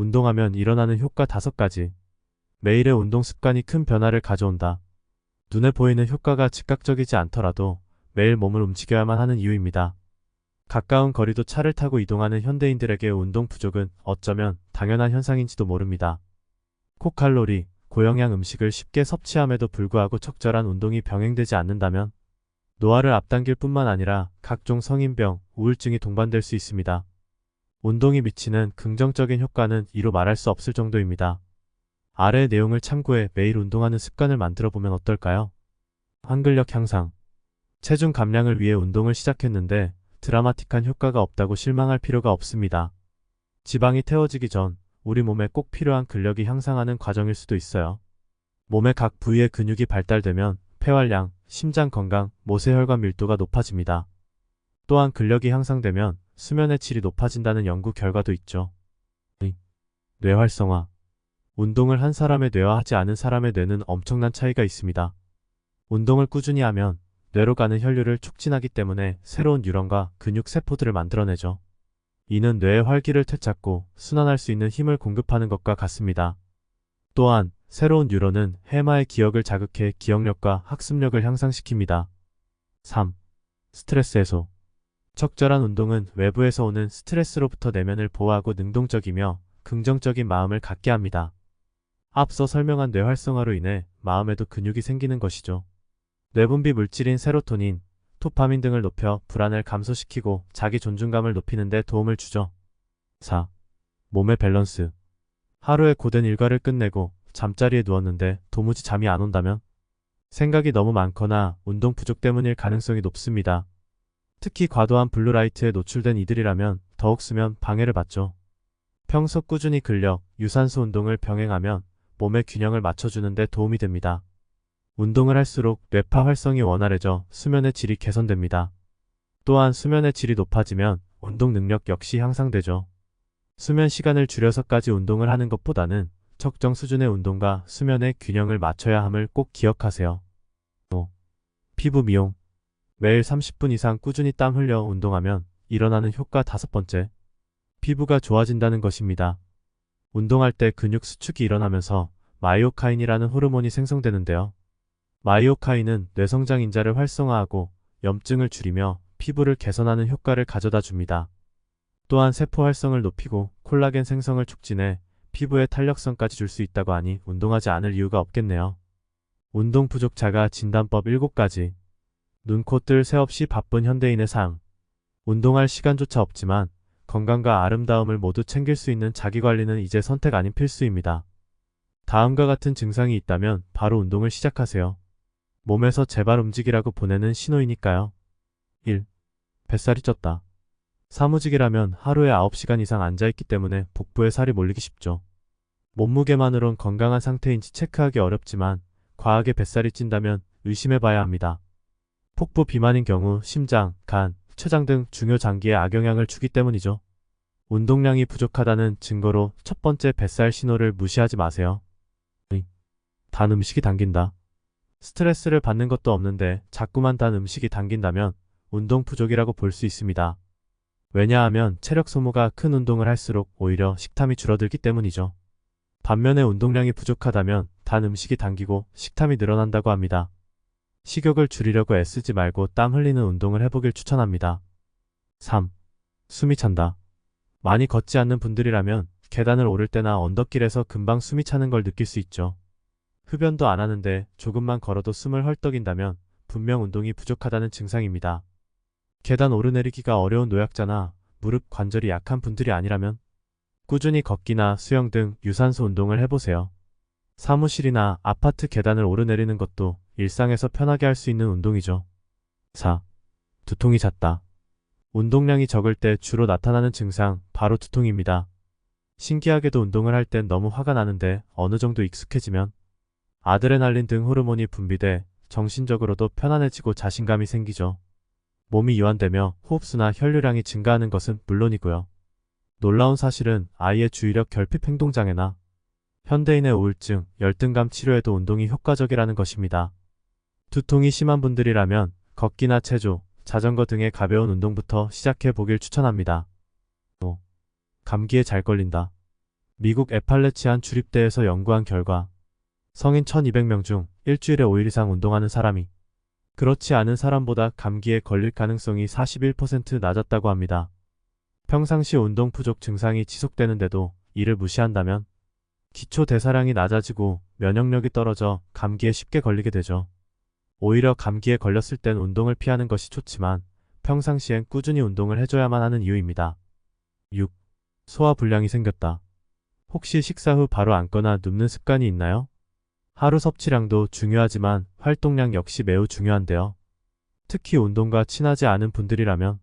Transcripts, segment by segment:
운동하면 일어나는 효과 5가지. 매일의 운동 습관이 큰 변화를 가져온다. 눈에 보이는 효과가 즉각적이지 않더라도 매일 몸을 움직여야만 하는 이유입니다. 가까운 거리도 차를 타고 이동하는 현대인들에게 운동 부족은 어쩌면 당연한 현상인지도 모릅니다. 고칼로리, 고영양 음식을 쉽게 섭취함에도 불구하고 적절한 운동이 병행되지 않는다면 노화를 앞당길 뿐만 아니라 각종 성인병, 우울증이 동반될 수 있습니다. 운동이 미치는 긍정적인 효과는 이루 말할 수 없을 정도입니다. 아래의 내용을 참고해 매일 운동하는 습관을 만들어 보면 어떨까요? 한근력 향상. 체중 감량을 위해 운동을 시작했는데 드라마틱한 효과가 없다고 실망할 필요가 없습니다. 지방이 태워지기 전 우리 몸에 꼭 필요한 근력이 향상하는 과정일 수도 있어요. 몸의 각 부위의 근육이 발달되면 폐활량, 심장 건강, 모세혈관 밀도가 높아집니다. 또한 근력이 향상되면 수면의 질이 높아진다는 연구 결과도 있죠. 뇌 활성화. 운동을 한 사람의 뇌와 하지 않은 사람의 뇌는 엄청난 차이가 있습니다. 운동을 꾸준히 하면 뇌로 가는 혈류를 촉진하기 때문에 새로운 뉴런과 근육 세포들을 만들어내죠. 이는 뇌의 활기를 되찾고 순환할 수 있는 힘을 공급하는 것과 같습니다. 또한 새로운 뉴런은 해마의 기억을 자극해 기억력과 학습력을 향상시킵니다. 3. 스트레스 해소. 적절한 운동은 외부에서 오는 스트레스로부터 내면을 보호하고 능동적이며 긍정적인 마음을 갖게 합니다. 앞서 설명한 뇌 활성화로 인해 마음에도 근육이 생기는 것이죠. 뇌분비 물질인 세로토닌, 도파민 등을 높여 불안을 감소시키고 자기 존중감을 높이는 데 도움을 주죠. 4. 몸의 밸런스. 하루의 고된 일과를 끝내고 잠자리에 누웠는데 도무지 잠이 안 온다면 생각이 너무 많거나 운동 부족 때문일 가능성이 높습니다. 특히 과도한 블루라이트에 노출된 이들이라면 더욱 수면 방해를 받죠. 평소 꾸준히 근력, 유산소 운동을 병행하면 몸의 균형을 맞춰주는 데 도움이 됩니다. 운동을 할수록 뇌파 활성이 원활해져 수면의 질이 개선됩니다. 또한 수면의 질이 높아지면 운동 능력 역시 향상되죠. 수면 시간을 줄여서까지 운동을 하는 것보다는 적정 수준의 운동과 수면의 균형을 맞춰야 함을 꼭 기억하세요. 5. 피부 미용. 매일 30분 이상 꾸준히 땀 흘려 운동하면 일어나는 효과 5번째. 피부가 좋아진다는 것입니다. 운동할 때 근육 수축이 일어나면서 마이오카인이라는 호르몬이 생성되는데요. 마이오카인은 뇌성장 인자를 활성화하고 염증을 줄이며 피부를 개선하는 효과를 가져다 줍니다. 또한 세포 활성을 높이고 콜라겐 생성을 촉진해 피부에 탄력성까지 줄 수 있다고 하니 운동하지 않을 이유가 없겠네요. 운동 부족자가 진단법 7가지. 눈, 코, 뜰 새 없이 바쁜 현대인의 삶. 운동할 시간조차 없지만 건강과 아름다움을 모두 챙길 수 있는 자기관리는 이제 선택 아닌 필수입니다. 다음과 같은 증상이 있다면 바로 운동을 시작하세요. 몸에서 제발 움직이라고 보내는 신호이니까요. 1. 뱃살이 쪘다. 사무직이라면 하루에 9시간 이상 앉아있기 때문에 복부에 살이 몰리기 쉽죠. 몸무게만으론 건강한 상태인지 체크하기 어렵지만 과하게 뱃살이 찐다면 의심해봐야 합니다. 폭부 비만인 경우 심장, 간, 췌장 등 중요 장기에 악영향을 주기 때문이죠. 운동량이 부족하다는 증거로 첫 번째 뱃살 신호를 무시하지 마세요. 단 음식이 당긴다. 스트레스를 받는 것도 없는데 자꾸만 단 음식이 당긴다면 운동 부족이라고 볼 수 있습니다. 왜냐하면 체력 소모가 큰 운동을 할수록 오히려 식탐이 줄어들기 때문이죠. 반면에 운동량이 부족하다면 단 음식이 당기고 식탐이 늘어난다고 합니다. 식욕을 줄이려고 애쓰지 말고 땀 흘리는 운동을 해보길 추천합니다. 3. 숨이 찬다. 많이 걷지 않는 분들이라면 계단을 오를 때나 언덕길에서 금방 숨이 차는 걸 느낄 수 있죠. 흡연도 안 하는데 조금만 걸어도 숨을 헐떡인다면 분명 운동이 부족하다는 증상입니다. 계단 오르내리기가 어려운 노약자나 무릎 관절이 약한 분들이 아니라면 꾸준히 걷기나 수영 등 유산소 운동을 해보세요. 사무실이나 아파트 계단을 오르내리는 것도 일상에서 편하게 할 수 있는 운동이죠. 4. 두통이 잦다. 운동량이 적을 때 주로 나타나는 증상 바로 두통입니다. 신기하게도 운동을 할 땐 너무 화가 나는데 어느 정도 익숙해지면 아드레날린 등 호르몬이 분비돼 정신적으로도 편안해지고 자신감이 생기죠. 몸이 이완되며 호흡수나 혈류량이 증가하는 것은 물론이고요. 놀라운 사실은 아이의 주의력 결핍 행동장애나 현대인의 우울증, 열등감 치료에도 운동이 효과적이라는 것입니다. 두통이 심한 분들이라면 걷기나 체조, 자전거 등의 가벼운 운동부터 시작해 보길 추천합니다. 5. 감기에 잘 걸린다. 미국 애팔레치안 주립대에서 연구한 결과 성인 1200명 중 일주일에 5일 이상 운동하는 사람이 그렇지 않은 사람보다 감기에 걸릴 가능성이 41% 낮았다고 합니다. 평상시 운동 부족 증상이 지속되는데도 이를 무시한다면 기초 대사량이 낮아지고 면역력이 떨어져 감기에 쉽게 걸리게 되죠. 오히려 감기에 걸렸을 땐 운동을 피하는 것이 좋지만 평상시엔 꾸준히 운동을 해줘야만 하는 이유입니다. 6. 소화불량이 생겼다. 혹시 식사 후 바로 앉거나 눕는 습관이 있나요? 하루 섭취량도 중요하지만 활동량 역시 매우 중요한데요. 특히 운동과 친하지 않은 분들이라면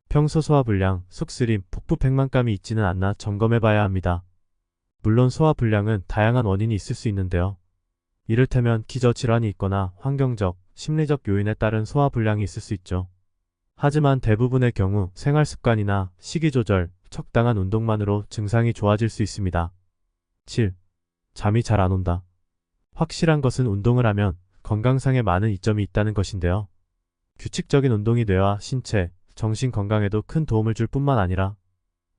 평소 소화불량, 속쓰림, 복부 백만감이 있지는 않나 점검해봐야 합니다. 물론 소화불량은 다양한 원인이 있을 수 있는데요. 이를테면 기저질환이 있거나 환경적, 심리적 요인에 따른 소화불량이 있을 수 있죠. 하지만 대부분의 경우 생활습관이나 식이조절, 적당한 운동만으로 증상이 좋아질 수 있습니다. 7. 잠이 잘 안 온다. 확실한 것은 운동을 하면 건강상에 많은 이점이 있다는 것인데요. 규칙적인 운동이 뇌와 신체, 정신 건강에도 큰 도움을 줄 뿐만 아니라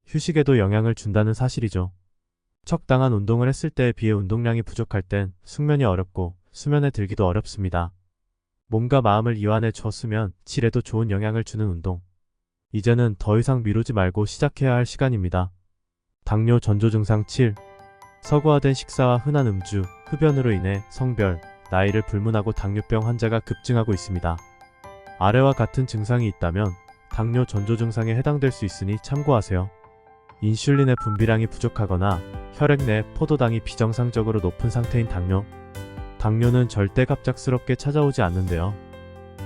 휴식에도 영향을 준다는 사실이죠. 적당한 운동을 했을 때에 비해 운동량이 부족할 땐 숙면이 어렵고 수면에 들기도 어렵습니다. 몸과 마음을 이완해 줬으면 질에도 좋은 영향을 주는 운동. 이제는 더 이상 미루지 말고 시작해야 할 시간입니다. 당뇨 전조 증상 7. 서구화된 식사와 흔한 음주, 흡연으로 인해 성별, 나이를 불문하고 당뇨병 환자가 급증하고 있습니다. 아래와 같은 증상이 있다면 당뇨 전조 증상에 해당될 수 있으니 참고하세요. 인슐린의 분비량이 부족하거나 혈액 내 포도당이 비정상적으로 높은 상태인 당뇨. 당뇨는 절대 갑작스럽게 찾아오지 않는데요.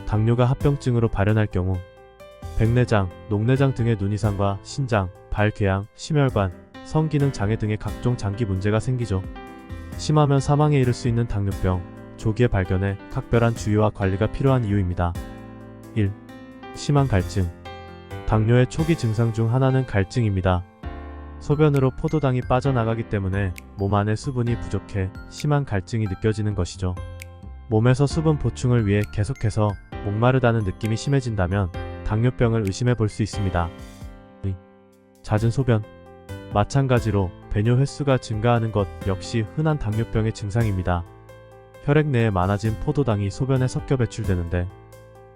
당뇨가 합병증으로 발현할 경우 백내장, 녹내장 등의 눈 이상과 신장, 발 궤양, 심혈관, 성기능 장애 등의 각종 장기 문제가 생기죠. 심하면 사망에 이를 수 있는 당뇨병, 조기에 발견해 각별한 주의와 관리가 필요한 이유입니다. 1. 심한 갈증. 당뇨의 초기 증상 중 하나는 갈증입니다. 소변으로 포도당이 빠져나가기 때문에 몸 안에 수분이 부족해 심한 갈증이 느껴지는 것이죠. 몸에서 수분 보충을 위해 계속해서 목마르다는 느낌이 심해진다면 당뇨병을 의심해 볼 수 있습니다. 2. 잦은 소변. 마찬가지로 배뇨 횟수가 증가하는 것 역시 흔한 당뇨병의 증상입니다. 혈액 내에 많아진 포도당이 소변에 섞여 배출되는데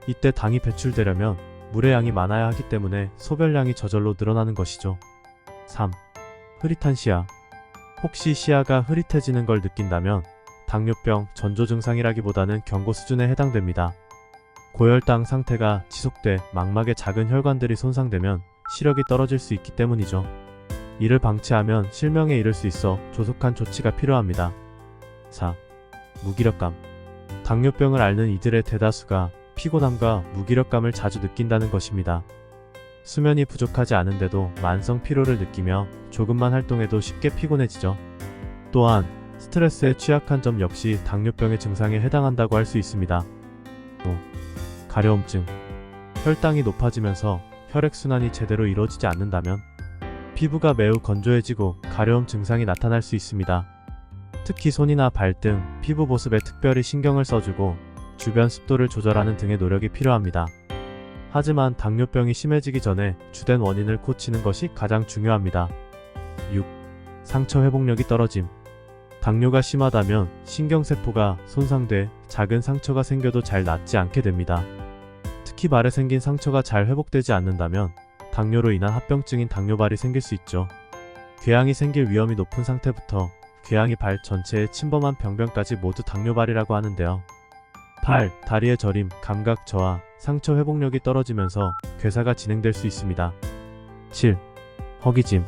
이때 당이 배출되려면 물의 양이 많아야 하기 때문에 소변량이 저절로 늘어나는 것이죠. 3. 흐릿한 시야. 혹시 시야가 흐릿해지는 걸 느낀다면 당뇨병 전조 증상이라기보다는 경고 수준에 해당됩니다. 고혈당 상태가 지속돼 망막의 작은 혈관들이 손상되면 시력이 떨어질 수 있기 때문이죠. 이를 방치하면 실명에 이를 수 있어 조속한 조치가 필요합니다. 4. 무기력감. 당뇨병을 앓는 이들의 대다수가 피곤함과 무기력감을 자주 느낀다는 것입니다. 수면이 부족하지 않은데도 만성 피로를 느끼며 조금만 활동해도 쉽게 피곤해지죠. 또한 스트레스에 취약한 점 역시 당뇨병의 증상에 해당한다고 할 수 있습니다. 5. 가려움증. 혈당이 높아지면서 혈액순환이 제대로 이루어지지 않는다면 피부가 매우 건조해지고 가려움 증상이 나타날 수 있습니다. 특히 손이나 발 등 피부 보습에 특별히 신경을 써주고 주변 습도를 조절하는 등의 노력이 필요합니다. 하지만 당뇨병이 심해지기 전에 주된 원인을 고치는 것이 가장 중요합니다. 6. 상처 회복력이 떨어짐. 당뇨가 심하다면 신경세포가 손상돼 작은 상처가 생겨도 잘 낫지 않게 됩니다. 특히 발에 생긴 상처가 잘 회복되지 않는다면 당뇨로 인한 합병증인 당뇨발이 생길 수 있죠. 궤양이 생길 위험이 높은 상태부터 궤양이 발 전체에 침범한 병변까지 모두 당뇨발이라고 하는데요. 8. 다리의 저림, 감각 저하, 상처 회복력이 떨어지면서 괴사가 진행될 수 있습니다. 7. 허기짐.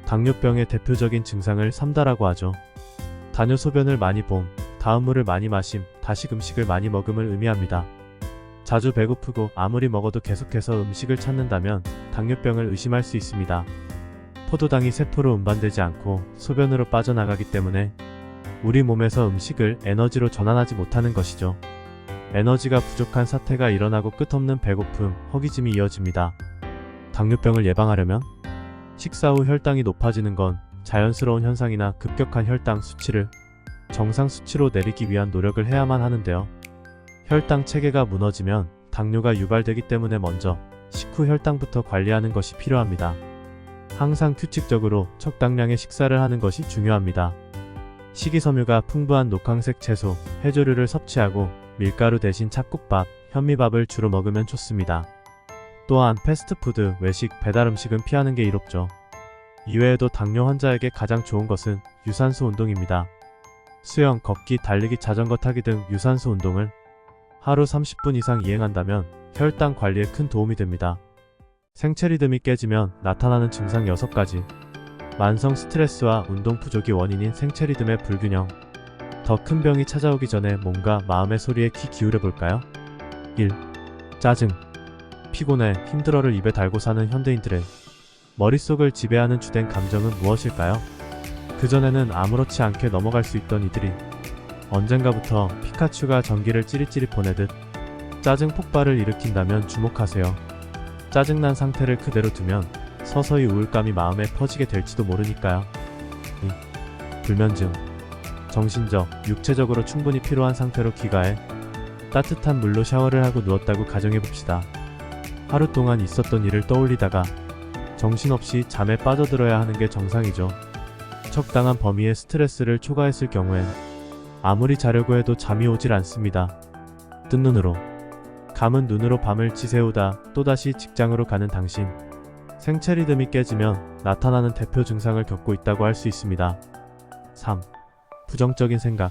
당뇨병의 대표적인 증상을 삼다라고 하죠. 다뇨 소변을 많이 봄, 다음 물을 많이 마심, 다식 음식을 많이 먹음을 의미합니다. 자주 배고프고 아무리 먹어도 계속해서 음식을 찾는다면 당뇨병을 의심할 수 있습니다. 포도당이 세포로 운반되지 않고 소변으로 빠져나가기 때문에 우리 몸에서 음식을 에너지로 전환하지 못하는 것이죠. 에너지가 부족한 사태가 일어나고 끝없는 배고픔, 허기짐이 이어집니다. 당뇨병을 예방하려면 식사 후 혈당이 높아지는 건 자연스러운 현상이나 급격한 혈당 수치를 정상 수치로 내리기 위한 노력을 해야만 하는데요. 혈당 체계가 무너지면 당뇨가 유발되기 때문에 먼저 식후 혈당부터 관리하는 것이 필요합니다. 항상 규칙적으로 적당량의 식사를 하는 것이 중요합니다. 식이섬유가 풍부한 녹황색 채소, 해조류를 섭취하고 밀가루 대신 찹국밥, 현미밥을 주로 먹으면 좋습니다. 또한 패스트푸드, 외식, 배달음식은 피하는 게 이롭죠. 이외에도 당뇨 환자에게 가장 좋은 것은 유산소 운동입니다. 수영, 걷기, 달리기, 자전거 타기 등 유산소 운동을 하루 30분 이상 이행한다면 혈당 관리에 큰 도움이 됩니다. 생체 리듬이 깨지면 나타나는 증상 6가지. 만성 스트레스와 운동 부족이 원인인 생체 리듬의 불균형. 더 큰 병이 찾아오기 전에 몸과 마음의 소리에 귀 기울여 볼까요? 1. 짜증. 피곤해, 힘들어를 입에 달고 사는 현대인들의 머릿속을 지배하는 주된 감정은 무엇일까요? 그전에는 아무렇지 않게 넘어갈 수 있던 이들이 언젠가부터 피카츄가 전기를 찌릿찌릿 보내듯 짜증 폭발을 일으킨다면 주목하세요. 짜증난 상태를 그대로 두면 서서히 우울감이 마음에 퍼지게 될지도 모르니까요. 2. 불면증. 정신적, 육체적으로 충분히 피로한 상태로 귀가해 따뜻한 물로 샤워를 하고 누웠다고 가정해봅시다. 하루 동안 있었던 일을 떠올리다가 정신없이 잠에 빠져들어야 하는 게 정상이죠. 적당한 범위의 스트레스를 초과했을 경우엔 아무리 자려고 해도 잠이 오질 않습니다. 뜬 눈으로, 감은 눈으로 밤을 지새우다 또다시 직장으로 가는 당신. 생체 리듬이 깨지면 나타나는 대표 증상을 겪고 있다고 할 수 있습니다. 3. 부정적인 생각.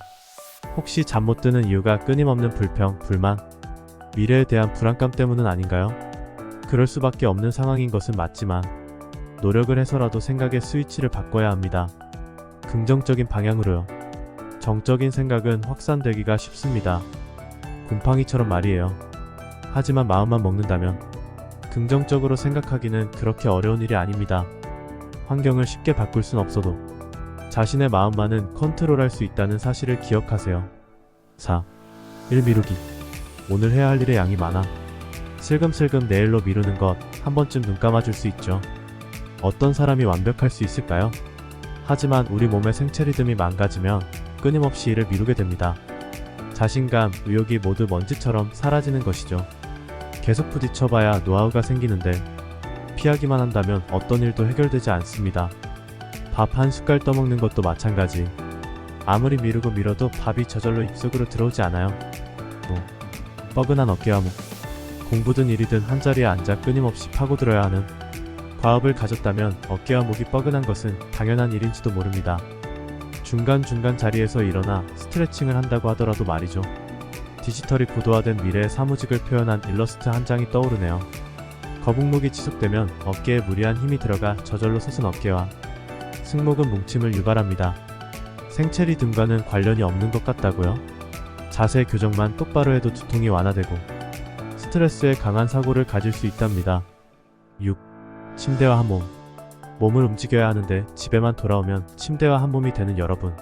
혹시 잠 못 드는 이유가 끊임없는 불평, 불만, 미래에 대한 불안감 때문은 아닌가요? 그럴 수밖에 없는 상황인 것은 맞지만 노력을 해서라도 생각의 스위치를 바꿔야 합니다. 긍정적인 방향으로요. 정적인 생각은 확산되기가 쉽습니다. 곰팡이처럼 말이에요. 하지만 마음만 먹는다면 긍정적으로 생각하기는 그렇게 어려운 일이 아닙니다. 환경을 쉽게 바꿀 순 없어도 자신의 마음만은 컨트롤할 수 있다는 사실을 기억하세요. 4. 일 미루기. 오늘 해야 할 일의 양이 많아 슬금슬금 내일로 미루는 것, 한 번쯤 눈 감아줄 수 있죠. 어떤 사람이 완벽할 수 있을까요? 하지만 우리 몸의 생체 리듬이 망가지면 끊임없이 일을 미루게 됩니다. 자신감, 의욕이 모두 먼지처럼 사라지는 것이죠. 계속 부딪혀봐야 노하우가 생기는데 피하기만 한다면 어떤 일도 해결되지 않습니다. 밥 한 숟갈 떠먹는 것도 마찬가지. 아무리 미루고 미뤄도 밥이 저절로 입속으로 들어오지 않아요. 뻐근한 어깨와 목. 공부든 일이든 한자리에 앉아 끊임없이 파고들어야 하는 과업을 가졌다면 어깨와 목이 뻐근한 것은 당연한 일인지도 모릅니다. 중간중간 자리에서 일어나 스트레칭을 한다고 하더라도 말이죠. 디지털이 고도화된 미래의 사무직을 표현한 일러스트 한 장이 떠오르네요. 거북목이 지속되면 어깨에 무리한 힘이 들어가 저절로 솟은 어깨와 승모근 뭉침을 유발합니다. 생체 리듬과는 관련이 없는 것 같다고요? 자세 교정만 똑바로 해도 두통이 완화되고 스트레스에 강한 사고를 가질 수 있답니다. 6. 침대와 한 몸. 몸을 움직여야 하는데 집에만 돌아오면 침대와 한 몸이 되는 여러분.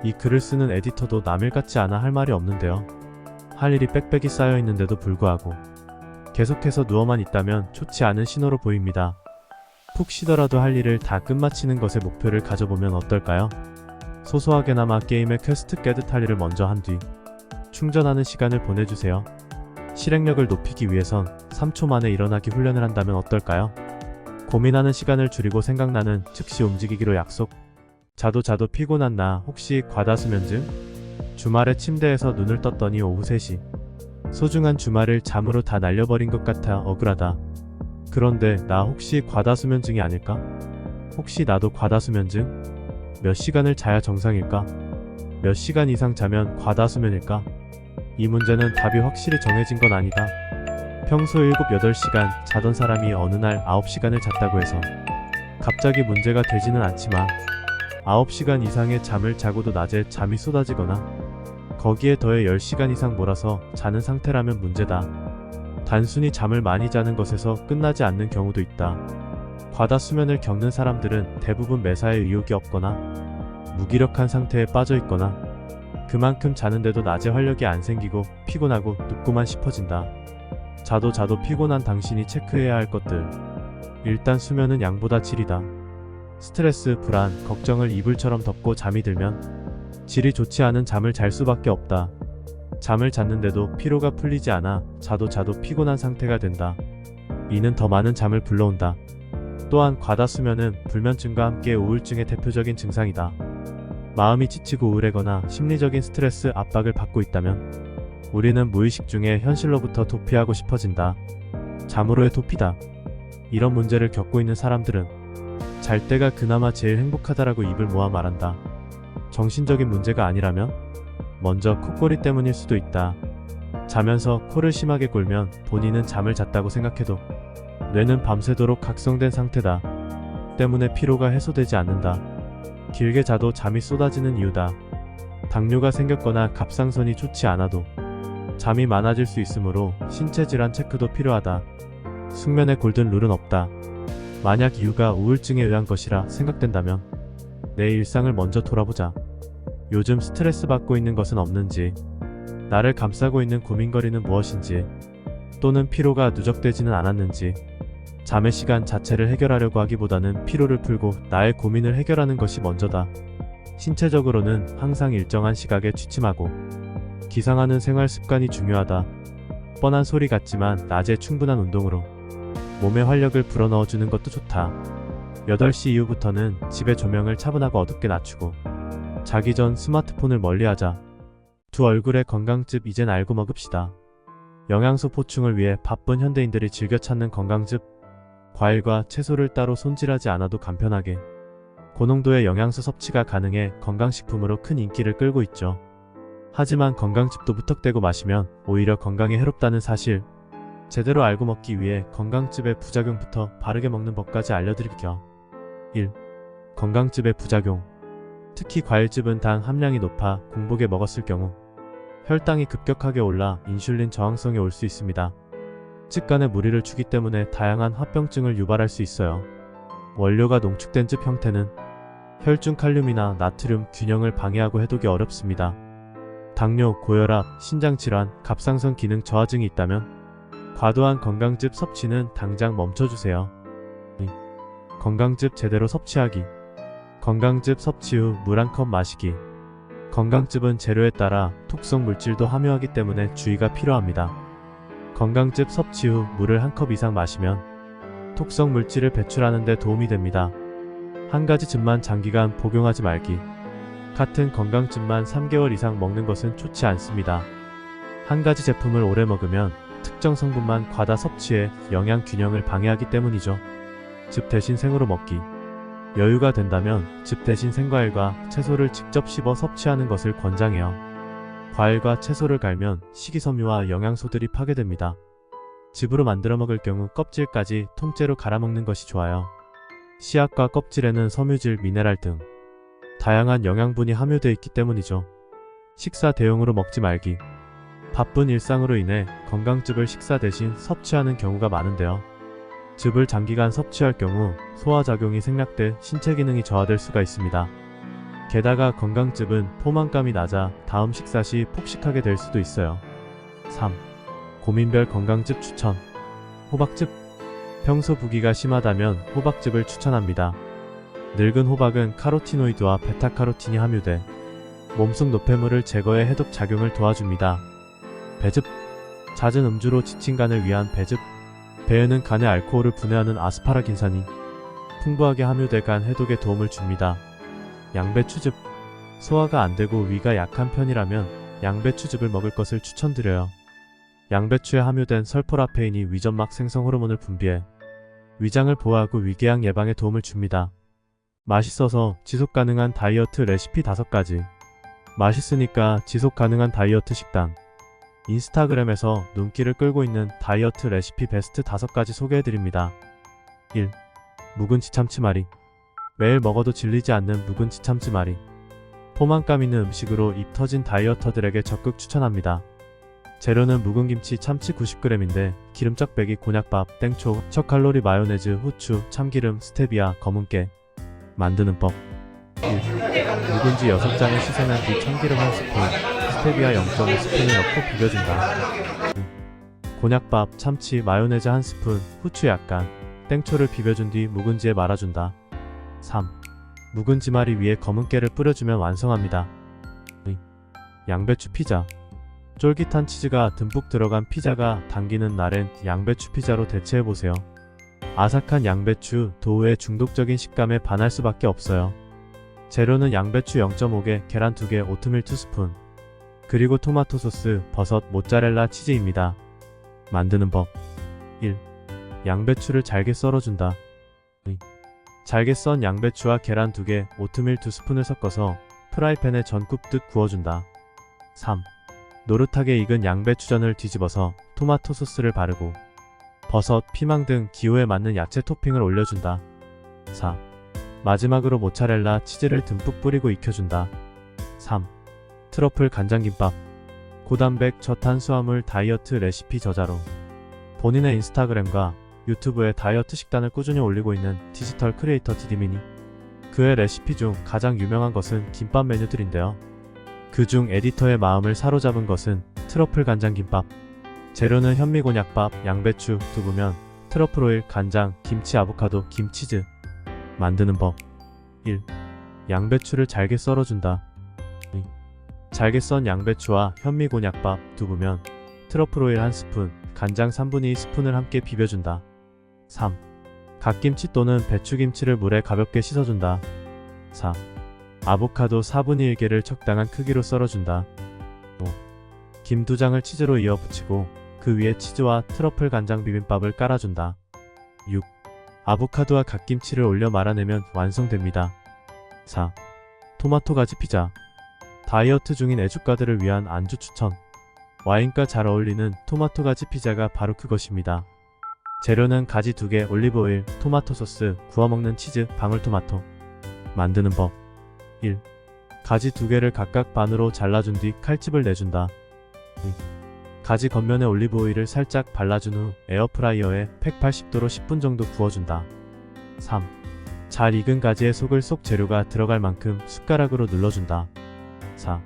이 글을 쓰는 에디터도 남일 같지 않아 할 말이 없는데요. 할 일이 빽빽이 쌓여 있는데도 불구하고 계속해서 누워만 있다면 좋지 않은 신호로 보입니다. 푹 쉬더라도 할 일을 다 끝마치는 것에 목표를 가져보면 어떨까요? 소소하게나마 게임의 퀘스트 깨듯 할 일을 먼저 한 뒤 충전하는 시간을 보내주세요. 실행력을 높이기 위해선 3초 만에 일어나기 훈련을 한다면 어떨까요? 고민하는 시간을 줄이고 생각나는 즉시 움직이기로 약속. 자도 피곤한 나 혹시 과다수면증? 주말에 침대에서 눈을 떴더니 오후 3시. 소중한 주말을 잠으로 다 날려버린 것 같아 억울하다. 그런데 나 혹시 과다수면증이 아닐까? 혹시 나도 과다수면증? 몇 시간을 자야 정상일까? 몇 시간 이상 자면 과다수면일까? 이 문제는 답이 확실히 정해진 건 아니다. 평소 7, 8시간 자던 사람이 어느 날 9시간을 잤다고 해서 갑자기 문제가 되지는 않지만 9시간 이상의 잠을 자고도 낮에 잠이 쏟아지거나 거기에 더해 10시간 이상 몰아서 자는 상태라면 문제다. 단순히 잠을 많이 자는 것에서 끝나지 않는 경우도 있다. 과다수면을 겪는 사람들은 대부분 매사에 의욕이 없거나 무기력한 상태에 빠져 있거나 그만큼 자는데도 낮에 활력이 안 생기고 피곤하고 눕고만 싶어진다. 자도 피곤한 당신이 체크해야 할 것들. 일단 수면은 양보다 질이다. 스트레스, 불안, 걱정을 이불처럼 덮고 잠이 들면 질이 좋지 않은 잠을 잘 수밖에 없다. 잠을 잤는데도 피로가 풀리지 않아 자도 피곤한 상태가 된다. 이는 더 많은 잠을 불러온다. 또한 과다 수면은 불면증과 함께 우울증의 대표적인 증상이다. 마음이 지치고 우울하거나 심리적인 스트레스 압박을 받고 있다면 우리는 무의식 중에 현실로부터 도피하고 싶어진다. 잠으로의 도피다. 이런 문제를 겪고 있는 사람들은 잘 때가 그나마 제일 행복하다라고 입을 모아 말한다. 정신적인 문제가 아니라면 먼저 콧골이 때문일 수도 있다. 자면서 코를 심하게 골면 본인은 잠을 잤다고 생각해도 뇌는 밤새도록 각성된 상태다. 때문에 피로가 해소되지 않는다. 길게 자도 잠이 쏟아지는 이유다. 당뇨가 생겼거나 갑상선이 좋지 않아도 잠이 많아질 수 있으므로 신체 질환 체크도 필요하다. 숙면의 골든 룰은 없다. 만약 이유가 우울증에 의한 것이라 생각된다면 내 일상을 먼저 돌아보자. 요즘 스트레스 받고 있는 것은 없는지, 나를 감싸고 있는 고민거리는 무엇인지, 또는 피로가 누적되지는 않았는지. 잠의 시간 자체를 해결하려고 하기보다는 피로를 풀고 나의 고민을 해결하는 것이 먼저다. 신체적으로는 항상 일정한 시각에 취침하고 기상하는 생활 습관이 중요하다. 뻔한 소리 같지만 낮에 충분한 운동으로 몸에 활력을 불어넣어주는 것도 좋다. 8시 이후부터는 집의 조명을 차분하고 어둡게 낮추고 자기 전 스마트폰을 멀리하자. 두 얼굴의 건강즙 이젠 알고 먹읍시다. 영양소 보충을 위해 바쁜 현대인들이 즐겨 찾는 건강즙. 과일과 채소를 따로 손질하지 않아도 간편하게 고농도의 영양소 섭취가 가능해 건강식품으로 큰 인기를 끌고 있죠. 하지만 건강즙도 무턱대고 마시면 오히려 건강에 해롭다는 사실, 제대로 알고 먹기 위해 건강즙의 부작용부터 바르게 먹는 법까지 알려드릴게요. 1. 건강즙의 부작용. 특히 과일즙은 당 함량이 높아 공복에 먹었을 경우 혈당이 급격하게 올라 인슐린 저항성이 올 수 있습니다. 즉 간에 무리를 주기 때문에 다양한 화병증을 유발할 수 있어요. 원료가 농축된 즙 형태는 혈중 칼륨이나 나트륨 균형을 방해하고 해독이 어렵습니다. 당뇨, 고혈압, 신장질환, 갑상선 기능 저하증이 있다면 과도한 건강즙 섭취는 당장 멈춰주세요. 건강즙 제대로 섭취하기. 건강즙 섭취 후 물 한 컵 마시기. 건강즙은 재료에 따라 독성 물질도 함유하기 때문에 주의가 필요합니다. 건강즙 섭취 후 물을 한 컵 이상 마시면 독성 물질을 배출하는 데 도움이 됩니다. 한 가지 즙만 장기간 복용하지 말기. 같은 건강즙만 3개월 이상 먹는 것은 좋지 않습니다. 한 가지 제품을 오래 먹으면 특정 성분만 과다 섭취해 영양 균형을 방해하기 때문이죠. 즙 대신 생으로 먹기. 여유가 된다면 즙 대신 생과일과 채소를 직접 씹어 섭취하는 것을 권장해요. 과일과 채소를 갈면 식이섬유와 영양소들이 파괴됩니다. 즙으로 만들어 먹을 경우 껍질까지 통째로 갈아먹는 것이 좋아요. 씨앗과 껍질에는 섬유질, 미네랄 등 다양한 영양분이 함유되어 있기 때문이죠. 식사 대용으로 먹지 말기. 바쁜 일상으로 인해 건강즙을 식사 대신 섭취하는 경우가 많은데요. 즙을 장기간 섭취할 경우 소화작용이 생략돼 신체 기능이 저하될 수가 있습니다. 게다가 건강즙은 포만감이 낮아 다음 식사 시 폭식하게 될 수도 있어요. 3. 고민별 건강즙 추천. 호박즙. 평소 부기가 심하다면 호박즙을 추천합니다. 늙은 호박은 카로티노이드와 베타카로틴이 함유돼 몸속 노폐물을 제거해 해독 작용을 도와줍니다. 배즙. 잦은 음주로 지친 간을 위한 배즙. 배에는 간의 알코올을 분해하는 아스파라긴산이 풍부하게 함유돼 간 해독에 도움을 줍니다. 양배추즙. 소화가 안되고 위가 약한 편이라면 양배추즙을 먹을 것을 추천드려요. 양배추에 함유된 설포라페인이 위점막 생성 호르몬을 분비해 위장을 보호하고 위궤양 예방에 도움을 줍니다. 맛있어서 지속가능한 다이어트 레시피 5가지. 맛있으니까 지속가능한 다이어트 식단. 인스타그램에서 눈길을 끌고 있는 다이어트 레시피 베스트 5가지 소개해드립니다. 1. 묵은지 참치말이. 매일 먹어도 질리지 않는 묵은지 참치말이. 포만감 있는 음식으로 입 터진 다이어터들에게 적극 추천합니다. 재료는 묵은 김치 참치 90g인데 기름쩍 빼기 곤약밥, 땡초, 척칼로리 마요네즈, 후추, 참기름, 스테비아, 검은깨. 만드는 법. 1. 묵은지 6장을 씻어낸 뒤 참기름 1스푼, 스테비아 0.5스푼을 넣고 비벼준다. 2. 곤약밥, 참치, 마요네즈 1스푼, 후추 약간, 땡초를 비벼준 뒤 묵은지에 말아준다. 3. 묵은지말이 위에 검은깨를 뿌려주면 완성합니다. 2. 양배추 피자. 쫄깃한 치즈가 듬뿍 들어간 피자가 당기는 날엔 양배추 피자로 대체해보세요. 아삭한 양배추, 도우의 중독적인 식감에 반할 수밖에 없어요. 재료는 양배추 0.5개, 계란 2개, 오트밀 2스푼, 그리고 토마토 소스, 버섯, 모짜렐라, 치즈입니다. 만드는 법. 1. 양배추를 잘게 썰어준다. 2. 잘게 썬 양배추와 계란 2개, 오트밀 2스푼을 섞어서 프라이팬에 전 굽듯 구워준다. 3. 노릇하게 익은 양배추전을 뒤집어서 토마토 소스를 바르고 버섯, 피망 등 기호에 맞는 야채 토핑을 올려준다. 4. 마지막으로 모차렐라, 치즈를 듬뿍 뿌리고 익혀준다. 3. 트러플 간장김밥. 고단백, 저탄수화물 다이어트 레시피 저자로 본인의 인스타그램과 유튜브에 다이어트 식단을 꾸준히 올리고 있는 디지털 크리에이터 디디미니. 그의 레시피 중 가장 유명한 것은 김밥 메뉴들인데요. 그중 에디터의 마음을 사로잡은 것은 트러플 간장김밥. 재료는 현미곤약밥, 양배추, 두부면, 트러플 오일, 간장, 김치, 아보카도, 김치즈. 만드는 법. 1. 양배추를 잘게 썰어준다. 2. 잘게 썬 양배추와 현미곤약밥, 두부면, 트러플 오일 1스푼, 간장 3분의 2스푼을 함께 비벼준다. 3. 갓김치 또는 배추김치를 물에 가볍게 씻어준다. 4. 아보카도 4분의 1개를 적당한 크기로 썰어준다. 5. 김 2장을 치즈로 이어 붙이고 그 위에 치즈와 트러플 간장 비빔밥을 깔아준다. 6. 아보카도와 갓김치를 올려 말아내면 완성됩니다. 4. 토마토 가지 피자. 다이어트 중인 애주가들을 위한 안주 추천. 와인과 잘 어울리는 토마토 가지 피자가 바로 그것입니다. 재료는 가지 2개, 올리브 오일, 토마토 소스, 구워먹는 치즈, 방울토마토. 만드는 법. 1. 가지 2개를 각각 반으로 잘라준 뒤 칼집을 내준다. 2. 가지 겉면에 올리브 오일을 살짝 발라준 후 에어프라이어에 180도로 10분 정도 구워준다. 3. 잘 익은 가지의 속을 속 재료가 들어갈 만큼 숟가락으로 눌러준다. 4.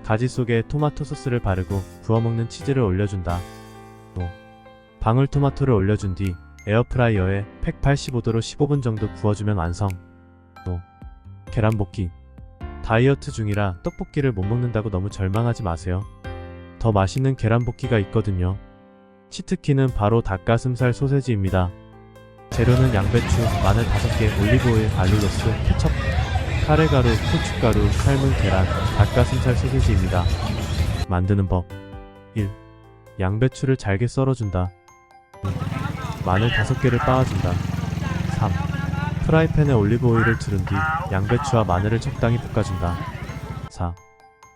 가지 속에 토마토 소스를 바르고 구워먹는 치즈를 올려준다. 5. 방울토마토를 올려준 뒤 에어프라이어에 185도로 15분 정도 구워주면 완성. 5. 계란볶이. 다이어트 중이라 떡볶이를 못 먹는다고 너무 절망하지 마세요. 더 맛있는 계란볶이가 있거든요. 치트키는 바로 닭가슴살 소세지입니다. 재료는 양배추, 마늘 5개, 올리브오일, 알룰로스, 케첩, 카레가루, 고춧가루, 삶은 계란, 닭가슴살 소세지입니다. 만드는 법. 1. 양배추를 잘게 썰어준다. 2. 마늘 5개를 빻아준다. 3. 프라이팬에 올리브오일을 두른 뒤 양배추와 마늘을 적당히 볶아준다. 4.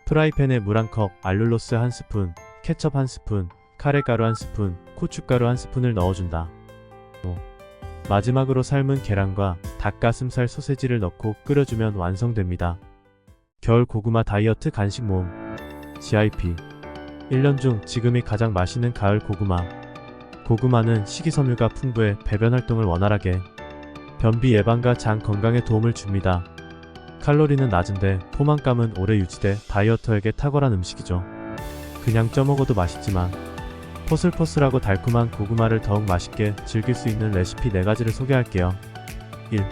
프라이팬에 물 1컵, 알룰로스 1스푼, 케첩 1스푼, 카레가루 1스푼, 고춧가루 1스푼을 넣어준다. 5. 마지막으로 삶은 계란과 닭가슴살 소세지를 넣고 끓여주면 완성됩니다. 겨울 고구마 다이어트 간식 모음 GIP. 1년 중 지금이 가장 맛있는 가을 고구마. 고구마는 식이섬유가 풍부해 배변 활동을 원활하게, 변비 예방과 장 건강에 도움을 줍니다. 칼로리는 낮은데 포만감은 오래 유지돼 다이어터에게 탁월한 음식이죠. 그냥 쪄먹어도 맛있지만 포슬포슬하고 달콤한 고구마를 더욱 맛있게 즐길 수 있는 레시피 4가지를 소개할게요. 1.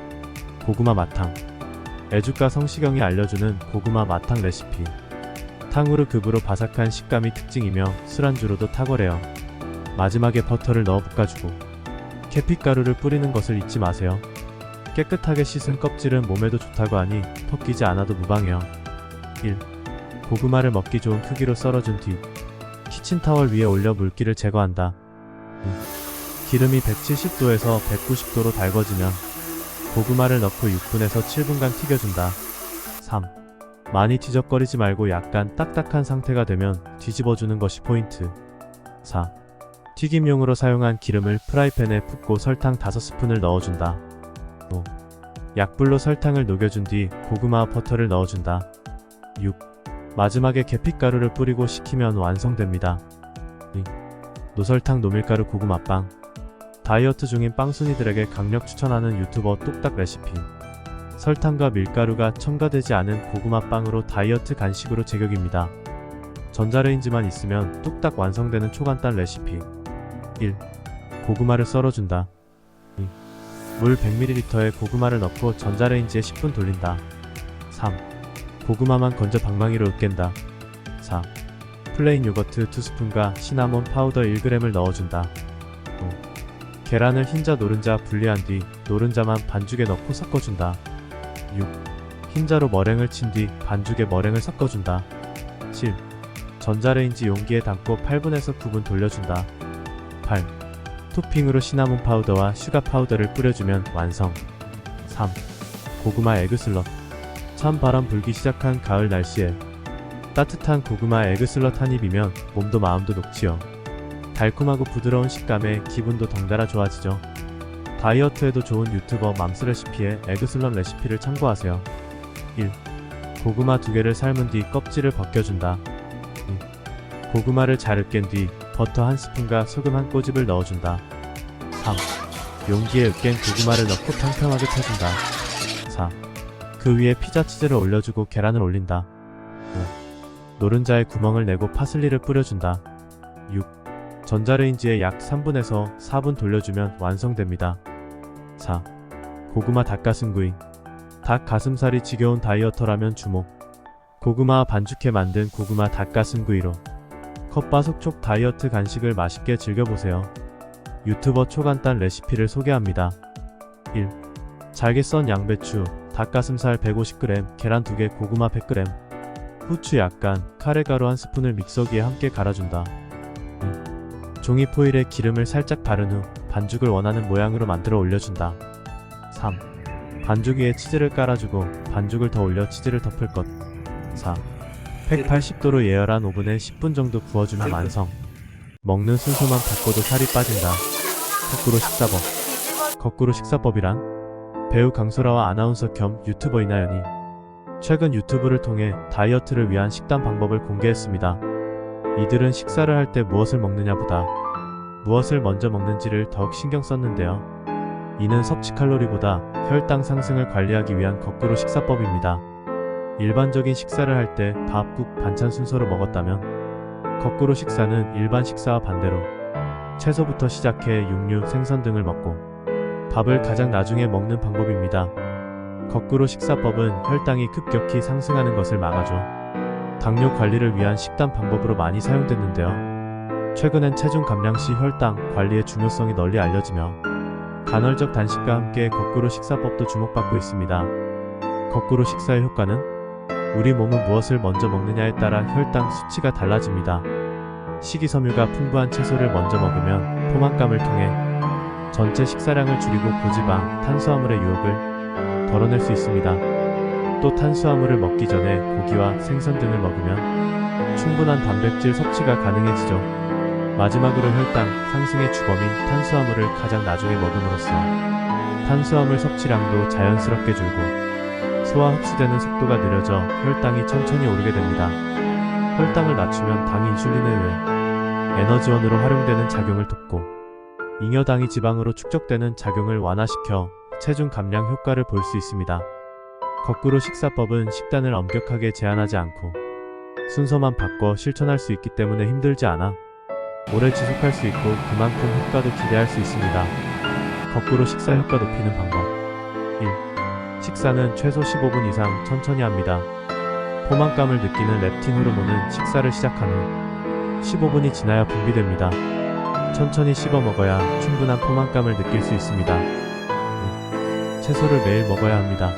고구마 마탕. 애주가 성시경이 알려주는 고구마 마탕 레시피. 탕후루 급으로 바삭한 식감이 특징이며 술안주로도 탁월해요. 마지막에 버터를 넣어 볶아주고 계피가루를 뿌리는 것을 잊지 마세요. 깨끗하게 씻은 껍질은 몸에도 좋다고 하니 벗기지 않아도 무방해요. 1. 고구마를 먹기 좋은 크기로 썰어준 뒤 키친타월 위에 올려 물기를 제거한다. 2. 기름이 170도에서 190도로 달궈지면 고구마를 넣고 6분에서 7분간 튀겨준다. 3. 많이 뒤적거리지 말고 약간 딱딱한 상태가 되면 뒤집어주는 것이 포인트. 4. 튀김용으로 사용한 기름을 프라이팬에 붓고 설탕 5스푼을 넣어준다. 5. 약불로 설탕을 녹여준 뒤 고구마와 버터를 넣어준다. 6. 마지막에 계피가루를 뿌리고 식히면 완성됩니다. 2. 노설탕 노밀가루 고구마빵. 다이어트 중인 빵순이들에게 강력 추천하는 유튜버 뚝딱 레시피. 설탕과 밀가루가 첨가되지 않은 고구마빵으로 다이어트 간식으로 제격입니다. 전자레인지만 있으면 뚝딱 완성되는 초간단 레시피. 1. 고구마를 썰어준다. 2. 물 100ml에 고구마를 넣고 전자레인지에 10분 돌린다. 3. 고구마만 건져 방망이로 으깬다. 4. 플레인 요거트 2스푼과 시나몬 파우더 1g을 넣어준다. 5. 계란을 흰자 노른자 분리한 뒤 노른자만 반죽에 넣고 섞어준다. 6. 흰자로 머랭을 친 뒤 반죽에 머랭을 섞어준다. 7. 전자레인지 용기에 담고 8분에서 9분 돌려준다. 8. 토핑으로 시나몬 파우더와 슈가 파우더를 뿌려주면 완성. 3. 고구마 에그슬럿. 찬 바람 불기 시작한 가을 날씨에 따뜻한 고구마 에그슬럿 한 입이면 몸도 마음도 녹지요. 달콤하고 부드러운 식감에 기분도 덩달아 좋아지죠. 다이어트에도 좋은 유튜버 맘스레시피의 에그슬럿 레시피를 참고하세요. 1. 고구마 2개를 삶은 뒤 껍질을 벗겨준다. 2. 고구마를 잘 으깬 뒤 버터 1스푼과 소금 1꼬집을 넣어준다. 3. 용기에 으깬 고구마를 넣고 평평하게 펴준다. 4. 그 위에 피자 치즈를 올려주고 계란을 올린다. 5. 노른자에 구멍을 내고 파슬리를 뿌려준다. 6. 전자레인지에 약 3분에서 4분 돌려주면 완성됩니다. 4. 고구마 닭가슴구이. 닭 가슴살이 지겨운 다이어터라면 주목. 고구마와 반죽해 만든 고구마 닭가슴구이로 컵바속촉 다이어트 간식을 맛있게 즐겨보세요. 유튜버 초간단 레시피를 소개합니다. 1. 잘게 썬 양배추, 닭가슴살 150g, 계란 2개, 고구마 100g, 후추 약간, 카레가루 1스푼을 믹서기에 함께 갈아준다. 2. 종이 포일에 기름을 살짝 바른 후 반죽을 원하는 모양으로 만들어 올려준다. 3. 반죽 위에 치즈를 깔아주고 반죽을 더 올려 치즈를 덮을 것. 4. 180도로 예열한 오븐에 10분 정도 구워주면 완성. 먹는 순서만 바꿔도 살이 빠진다. 거꾸로 식사법. 거꾸로 식사법이란? 배우 강소라와 아나운서 겸 유튜버 이나연이 최근 유튜브를 통해 다이어트를 위한 식단 방법을 공개했습니다. 이들은 식사를 할 때 무엇을 먹느냐보다 무엇을 먼저 먹는지를 더욱 신경 썼는데요. 이는 섭취 칼로리보다 혈당 상승을 관리하기 위한 거꾸로 식사법입니다. 일반적인 식사를 할 때 밥, 국, 반찬 순서로 먹었다면 거꾸로 식사는 일반 식사와 반대로 채소부터 시작해 육류, 생선 등을 먹고 밥을 가장 나중에 먹는 방법입니다. 거꾸로 식사법은 혈당이 급격히 상승하는 것을 막아줘 당뇨 관리를 위한 식단 방법으로 많이 사용됐는데요. 최근엔 체중 감량 시 혈당 관리의 중요성이 널리 알려지며 간헐적 단식과 함께 거꾸로 식사법도 주목받고 있습니다. 거꾸로 식사의 효과는 우리 몸은 무엇을 먼저 먹느냐에 따라 혈당 수치가 달라집니다. 식이섬유가 풍부한 채소를 먼저 먹으면 포만감을 통해 전체 식사량을 줄이고 고지방, 탄수화물의 유혹을 덜어낼 수 있습니다. 또 탄수화물을 먹기 전에 고기와 생선 등을 먹으면 충분한 단백질 섭취가 가능해지죠. 마지막으로 혈당 상승의 주범인 탄수화물을 가장 나중에 먹음으로써 탄수화물 섭취량도 자연스럽게 줄고 소화 흡수되는 속도가 느려져 혈당이 천천히 오르게 됩니다. 혈당을 낮추면 당이 인슐린에 의해 에너지원으로 활용되는 작용을 돕고 잉여당이 지방으로 축적되는 작용을 완화시켜 체중 감량 효과를 볼 수 있습니다. 거꾸로 식사법은 식단을 엄격하게 제한하지 않고 순서만 바꿔 실천할 수 있기 때문에 힘들지 않아 오래 지속할 수 있고 그만큼 효과도 기대할 수 있습니다. 거꾸로 식사 효과 높이는 방법. 1. 식사는 최소 15분 이상 천천히 합니다. 포만감을 느끼는 렙틴 호르몬은 식사를 시작한 후 15분이 지나야 분비됩니다. 천천히 씹어 먹어야 충분한 포만감을 느낄 수 있습니다. 2. 채소를 매일 먹어야 합니다.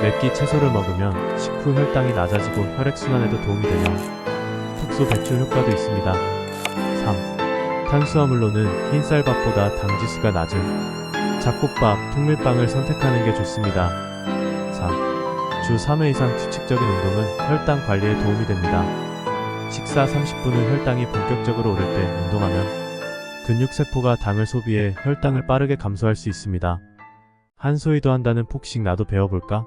맵기 채소를 먹으면 식후 혈당이 낮아지고 혈액순환에도 도움이 되며 톡소 배출 효과도 있습니다. 3. 탄수화물로는 흰쌀밥보다 당지수가 낮은 잡곡밥, 통밀빵을 선택하는 게 좋습니다. 4. 주 3회 이상 규칙적인 운동은 혈당 관리에 도움이 됩니다. 식사 30분 후 혈당이 본격적으로 오를 때 운동하면 근육세포가 당을 소비해 혈당을 빠르게 감소할 수 있습니다. 한소희도 한다는 폭식 나도 배워볼까?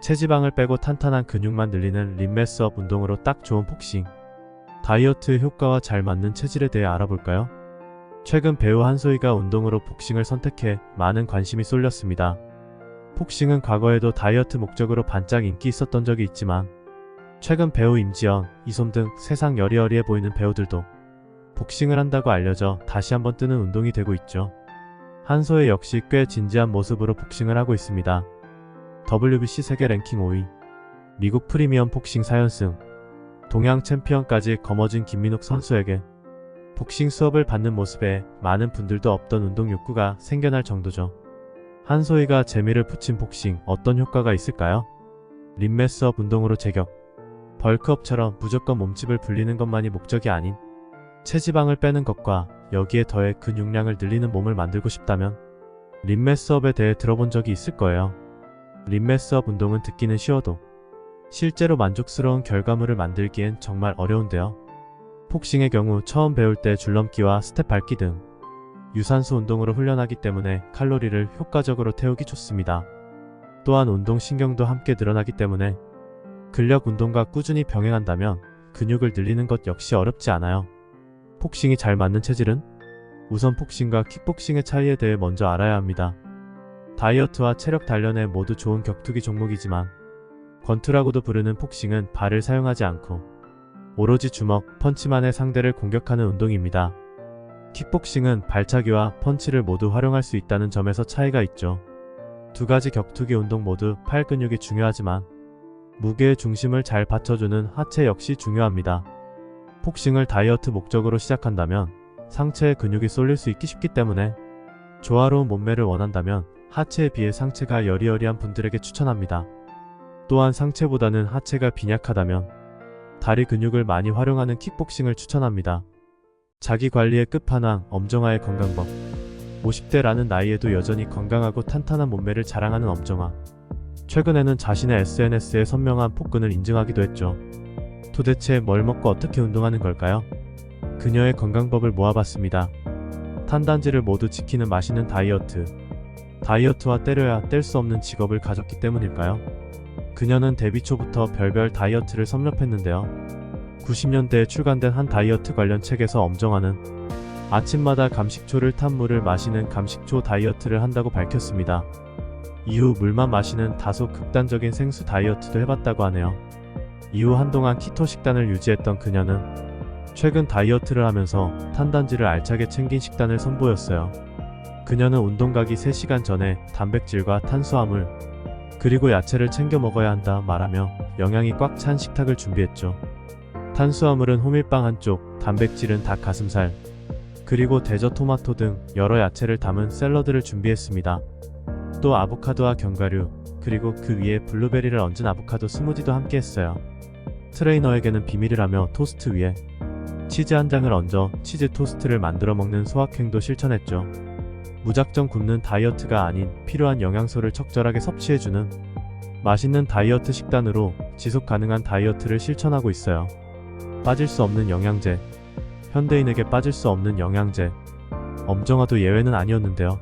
체지방을 빼고 탄탄한 근육만 늘리는 림매스업 운동으로 딱 좋은 폭식. 다이어트 효과와 잘 맞는 체질에 대해 알아볼까요? 최근 배우 한소희가 운동으로 복싱을 선택해 많은 관심이 쏠렸습니다. 복싱은 과거에도 다이어트 목적으로 반짝 인기 있었던 적이 있지만 최근 배우 임지연, 이솜 등 세상 여리여리해 보이는 배우들도 복싱을 한다고 알려져 다시 한번 뜨는 운동이 되고 있죠. 한소희 역시 꽤 진지한 모습으로 복싱을 하고 있습니다. WBC 세계 랭킹 5위, 미국 프리미엄 복싱 4연승, 동양 챔피언까지 거머쥔 김민욱 선수에게 복싱 수업을 받는 모습에 많은 분들도 없던 운동 욕구가 생겨날 정도죠. 한소희가 재미를 붙인 복싱 어떤 효과가 있을까요? 림매스업 운동으로 제격. 벌크업처럼 무조건 몸집을 불리는 것만이 목적이 아닌 체지방을 빼는 것과 여기에 더해 근육량을 늘리는 몸을 만들고 싶다면 림매스업에 대해 들어본 적이 있을 거예요. 림매스업 운동은 듣기는 쉬워도 실제로 만족스러운 결과물을 만들기엔 정말 어려운데요. 복싱의 경우 처음 배울 때 줄넘기와 스텝 밟기 등 유산소 운동으로 훈련하기 때문에 칼로리를 효과적으로 태우기 좋습니다. 또한 운동신경도 함께 늘어나기 때문에 근력 운동과 꾸준히 병행한다면 근육을 늘리는 것 역시 어렵지 않아요. 복싱이 잘 맞는 체질은? 우선 복싱과 킥복싱의 차이에 대해 먼저 알아야 합니다. 다이어트와 체력 단련에 모두 좋은 격투기 종목이지만 권투라고도 부르는 복싱은 발을 사용하지 않고 오로지 주먹, 펀치만의 상대를 공격하는 운동입니다. 킥복싱은 발차기와 펀치를 모두 활용할 수 있다는 점에서 차이가 있죠. 두 가지 격투기 운동 모두 팔 근육이 중요하지만 무게의 중심을 잘 받쳐주는 하체 역시 중요합니다. 복싱을 다이어트 목적으로 시작한다면 상체에 근육이 쏠릴 수 있기 쉽기 때문에 조화로운 몸매를 원한다면 하체에 비해 상체가 여리여리한 분들에게 추천합니다. 또한 상체보다는 하체가 빈약하다면 다리 근육을 많이 활용하는 킥복싱을 추천합니다. 자기관리의 끝판왕 엄정화의 건강법. 50대라는 나이에도 여전히 건강하고 탄탄한 몸매를 자랑하는 엄정화. 최근에는 자신의 SNS에 선명한 폭근을 인증하기도 했죠. 도대체 뭘 먹고 어떻게 운동하는 걸까요? 그녀의 건강법을 모아봤습니다. 탄단지를 모두 지키는 맛있는 다이어트. 다이어트와 때려야 뗄 수 없는 직업을 가졌기 때문일까요? 그녀는 데뷔 초부터 별별 다이어트를 섭렵했는데요. 90년대에 출간된 한 다이어트 관련 책에서 엄정화는 아침마다 감식초를 탄 물을 마시는 감식초 다이어트를 한다고 밝혔습니다. 이후 물만 마시는 다소 극단적인 생수 다이어트도 해봤다고 하네요. 이후 한동안 키토 식단을 유지했던 그녀는 최근 다이어트를 하면서 탄단지를 알차게 챙긴 식단을 선보였어요. 그녀는 운동 가기 3시간 전에 단백질과 탄수화물 그리고 야채를 챙겨 먹어야 한다 말하며 영양이 꽉 찬 식탁을 준비했죠. 탄수화물은 호밀빵 한쪽, 단백질은 닭 가슴살, 그리고 대저 토마토 등 여러 야채를 담은 샐러드를 준비했습니다. 또 아보카도와 견과류, 그리고 그 위에 블루베리를 얹은 아보카도 스무디도 함께 했어요. 트레이너에게는 비밀이라며 토스트 위에 치즈 한 장을 얹어 치즈 토스트를 만들어 먹는 소확행도 실천했죠. 무작정 굶는 다이어트가 아닌 필요한 영양소를 적절하게 섭취해주는 맛있는 다이어트 식단으로 지속 가능한 다이어트를 실천하고 있어요. 빠질 수 없는 영양제. 현대인에게 빠질 수 없는 영양제. 엄정화도 예외는 아니었는데요.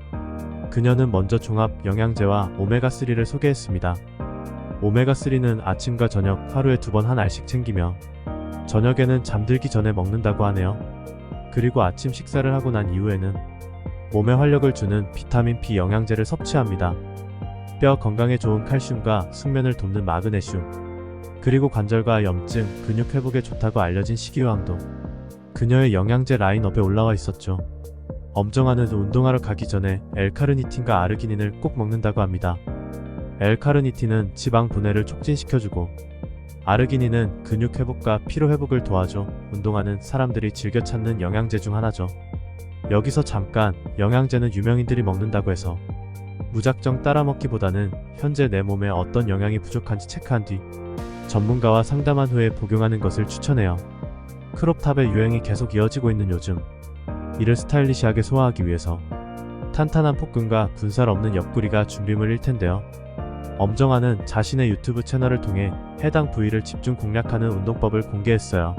그녀는 먼저 종합 영양제와 오메가3를 소개했습니다. 오메가3는 아침과 저녁 하루에 2번 한 알씩 챙기며 저녁에는 잠들기 전에 먹는다고 하네요. 그리고 아침 식사를 하고 난 이후에는 몸에 활력을 주는 비타민 B 영양제를 섭취합니다. 뼈 건강에 좋은 칼슘과 숙면을 돕는 마그네슘, 그리고 관절과 염증, 근육 회복에 좋다고 알려진 식이요황도 그녀의 영양제 라인업에 올라와 있었죠. 엄정화는 운동하러 가기 전에 L카르니틴과 아르기닌을 꼭 먹는다고 합니다. L카르니틴은 지방 분해를 촉진시켜주고 아르기닌은 근육 회복과 피로 회복을 도와줘 운동하는 사람들이 즐겨 찾는 영양제 중 하나죠. 여기서 잠깐, 영양제는 유명인들이 먹는다고 해서 무작정 따라 먹기보다는 현재 내 몸에 어떤 영양이 부족한지 체크한 뒤 전문가와 상담한 후에 복용하는 것을 추천해요. 크롭탑의 유행이 계속 이어지고 있는 요즘, 이를 스타일리시하게 소화하기 위해서 탄탄한 폭근과 군살 없는 옆구리가 준비물일 텐데요. 엄정화는 자신의 유튜브 채널을 통해 해당 부위를 집중 공략하는 운동법을 공개했어요.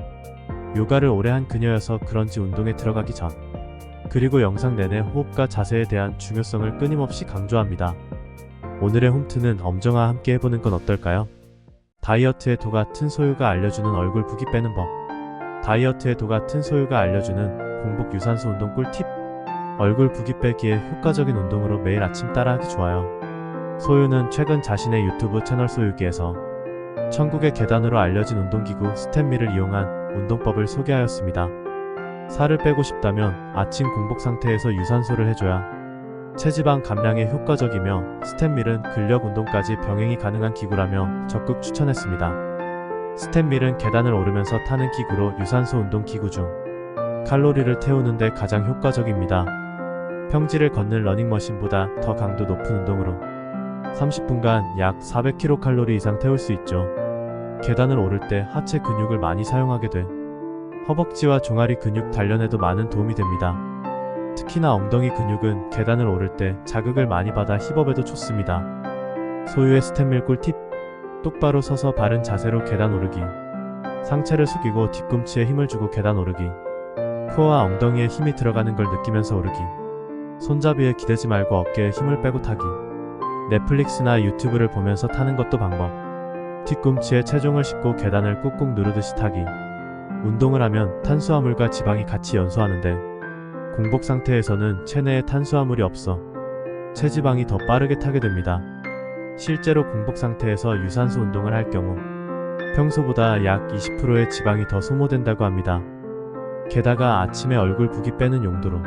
요가를 오래 한 그녀여서 그런지 운동에 들어가기 전, 그리고 영상 내내 호흡과 자세에 대한 중요성을 끊임없이 강조합니다. 오늘의 홈트는 엄정화와 함께 해보는 건 어떨까요? 다이어트의 도 같은 소유가 알려주는 얼굴 붓기 빼는 법. 다이어트의 도 같은 소유가 알려주는 공복 유산소 운동 꿀팁. 얼굴 붓기 빼기에 효과적인 운동으로 매일 아침 따라하기 좋아요. 소유는 최근 자신의 유튜브 채널 소유기에서 천국의 계단으로 알려진 운동기구 스탠미를 이용한 운동법을 소개하였습니다. 살을 빼고 싶다면 아침 공복 상태에서 유산소를 해줘야 체지방 감량에 효과적이며 스탠밀은 근력 운동까지 병행이 가능한 기구라며 적극 추천했습니다. 스탠밀은 계단을 오르면서 타는 기구로 유산소 운동 기구 중 칼로리를 태우는 데 가장 효과적입니다. 평지를 걷는 러닝머신보다 더 강도 높은 운동으로 30분간 약 400kcal 이상 태울 수 있죠. 계단을 오를 때 하체 근육을 많이 사용하게 돼 허벅지와 종아리 근육 단련에도 많은 도움이 됩니다. 특히나 엉덩이 근육은 계단을 오를 때 자극을 많이 받아 힙업에도 좋습니다. 소유의 스탠밀 꿀팁: 똑바로 서서 바른 자세로 계단 오르기. 상체를 숙이고 뒤꿈치에 힘을 주고 계단 오르기. 코어와 엉덩이에 힘이 들어가는 걸 느끼면서 오르기. 손잡이에 기대지 말고 어깨에 힘을 빼고 타기. 넷플릭스나 유튜브를 보면서 타는 것도 방법. 뒤꿈치에 체중을 싣고 계단을 꾹꾹 누르듯이 타기. 운동을 하면 탄수화물과 지방이 같이 연소하는데 공복 상태에서는 체내에 탄수화물이 없어 체지방이 더 빠르게 타게 됩니다. 실제로 공복 상태에서 유산소 운동을 할 경우 평소보다 약 20%의 지방이 더 소모된다고 합니다. 게다가 아침에 얼굴 붓기 빼는 용도로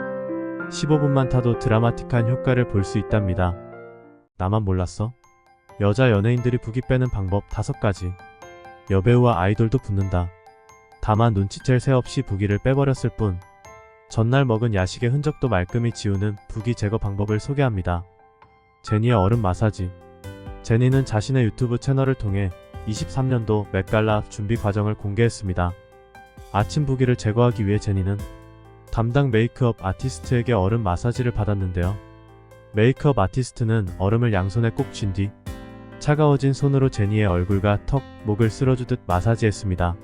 15분만 타도 드라마틱한 효과를 볼 수 있답니다. 나만 몰랐어? 여자 연예인들이 붓기 빼는 방법 5가지. 여배우와 아이돌도 붓는다. 다만 눈치챌 새 없이 붓기를 빼버렸을 뿐. 전날 먹은 야식의 흔적도 말끔히 지우는 붓기 제거 방법을 소개합니다. 제니의 얼음 마사지. 제니는 자신의 유튜브 채널을 통해 23년도 맷갈라 준비 과정을 공개했습니다. 아침 붓기를 제거하기 위해 제니는 담당 메이크업 아티스트에게 얼음 마사지를 받았는데요. 메이크업 아티스트는 얼음을 양손에 꼭 쥔 뒤 차가워진 손으로 제니의 얼굴과 턱, 목을 쓸어주듯 마사지했습니다.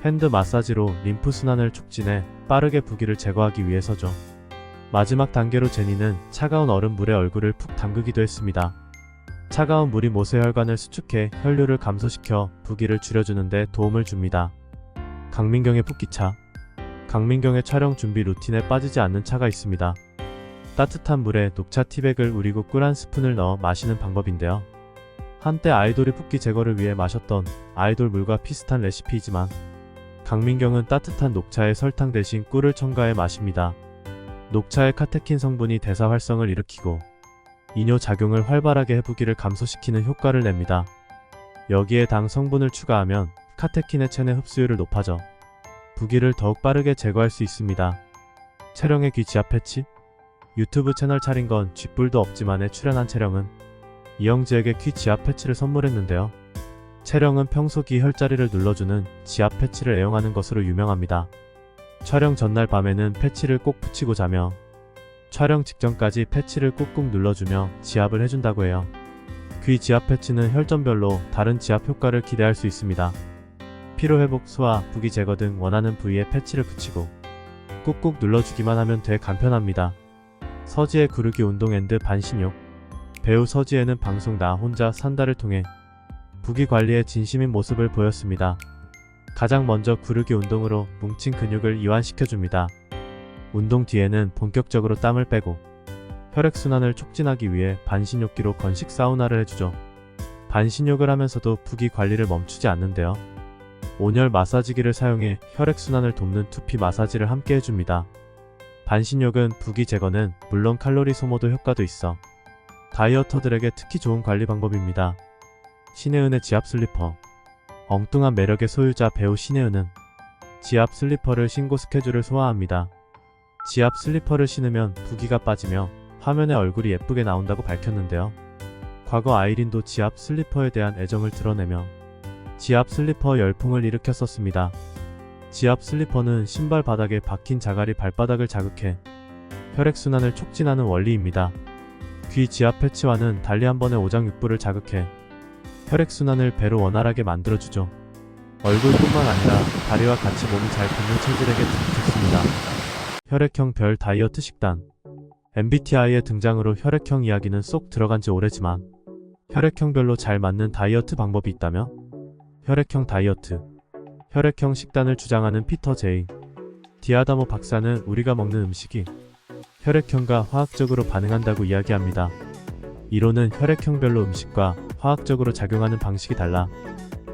핸드 마사지로 림프 순환을 촉진해 빠르게 붓기를 제거하기 위해서죠. 마지막 단계로 제니는 차가운 얼음 물에 얼굴을 푹 담그기도 했습니다. 차가운 물이 모세혈관을 수축해 혈류를 감소시켜 붓기를 줄여주는 데 도움을 줍니다. 강민경의 붓기차. 강민경의 촬영 준비 루틴에 빠지지 않는 차가 있습니다. 따뜻한 물에 녹차 티백을 우리고 꿀 한 스푼을 넣어 마시는 방법인데요. 한때 아이돌이 붓기 제거를 위해 마셨던 아이돌 물과 비슷한 레시피이지만 강민경은 따뜻한 녹차에 설탕 대신 꿀을 첨가해 마십니다. 녹차의 카테킨 성분이 대사 활성을 일으키고 이뇨 작용을 활발하게 해 붓기를 감소시키는 효과를 냅니다. 여기에 당 성분을 추가하면 카테킨의 체내 흡수율을 높아져 붓기를 더욱 빠르게 제거할 수 있습니다. 채령의 귀 지압 패치. 유튜브 채널 차린 건 쥐뿔도 없지만에 출연한 채령은 이영지에게 귀 지압 패치를 선물했는데요. 채령은 평소 귀 혈자리를 눌러주는 지압 패치를 애용하는 것으로 유명합니다. 촬영 전날 밤에는 패치를 꼭 붙이고 자며 촬영 직전까지 패치를 꾹꾹 눌러주며 지압을 해준다고 해요. 귀 지압 패치는 혈전별로 다른 지압 효과를 기대할 수 있습니다. 피로회복, 소화, 붓기 제거 등 원하는 부위에 패치를 붙이고 꾹꾹 눌러주기만 하면 돼 간편합니다. 서지의 구르기 운동 앤드 반신욕. 배우 서지혜는 방송 나 혼자 산다를 통해 붓기 관리에 진심인 모습을 보였습니다. 가장 먼저 구르기 운동으로 뭉친 근육을 이완시켜줍니다. 운동 뒤에는 본격적으로 땀을 빼고 혈액순환을 촉진하기 위해 반신욕기로 건식 사우나를 해주죠. 반신욕을 하면서도 붓기 관리를 멈추지 않는데요. 온열 마사지기를 사용해 혈액순환을 돕는 두피 마사지를 함께 해줍니다. 반신욕은 붓기 제거는 물론 칼로리 소모도 효과도 있어 다이어터들에게 특히 좋은 관리 방법입니다. 신혜은의 지압 슬리퍼. 엉뚱한 매력의 소유자 배우 신혜은은 지압 슬리퍼를 신고 스케줄을 소화합니다. 지압 슬리퍼를 신으면 붓기가 빠지며 화면에 얼굴이 예쁘게 나온다고 밝혔는데요. 과거 아이린도 지압 슬리퍼에 대한 애정을 드러내며 지압 슬리퍼 열풍을 일으켰었습니다. 지압 슬리퍼는 신발 바닥에 박힌 자갈이 발바닥을 자극해 혈액순환을 촉진하는 원리입니다. 귀 지압 패치와는 달리 한 번에 오장육부를 자극해 혈액순환을 배로 원활하게 만들어주죠. 얼굴뿐만 아니라 다리와 같이 몸이 잘 붙는 체질에게 특히 좋습니다. 혈액형 별 다이어트 식단. MBTI의 등장으로 혈액형 이야기는 쏙 들어간 지 오래지만 혈액형별로 잘 맞는 다이어트 방법이 있다며? 혈액형 다이어트. 혈액형 식단을 주장하는 피터 제이 디아다모 박사는 우리가 먹는 음식이 혈액형과 화학적으로 반응한다고 이야기합니다. 이론은 혈액형별로 음식과 화학적으로 작용하는 방식이 달라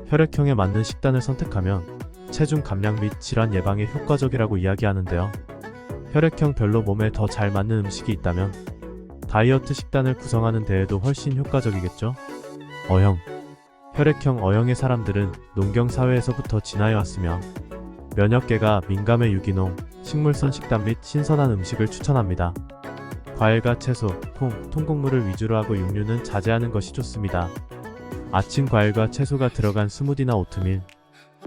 혈액형에 맞는 식단을 선택하면 체중 감량 및 질환 예방에 효과적이라고 이야기하는데요. 혈액형별로 몸에 더 잘 맞는 음식이 있다면 다이어트 식단을 구성하는 데에도 훨씬 효과적이겠죠? O형. 혈액형 O형의 사람들은 농경 사회에서부터 진화해왔으며 면역계가 민감해 유기농, 식물성 식단 및 신선한 음식을 추천합니다. 과일과 채소, 통곡물을 위주로 하고 육류는 자제하는 것이 좋습니다. 아침 과일과 채소가 들어간 스무디나 오트밀,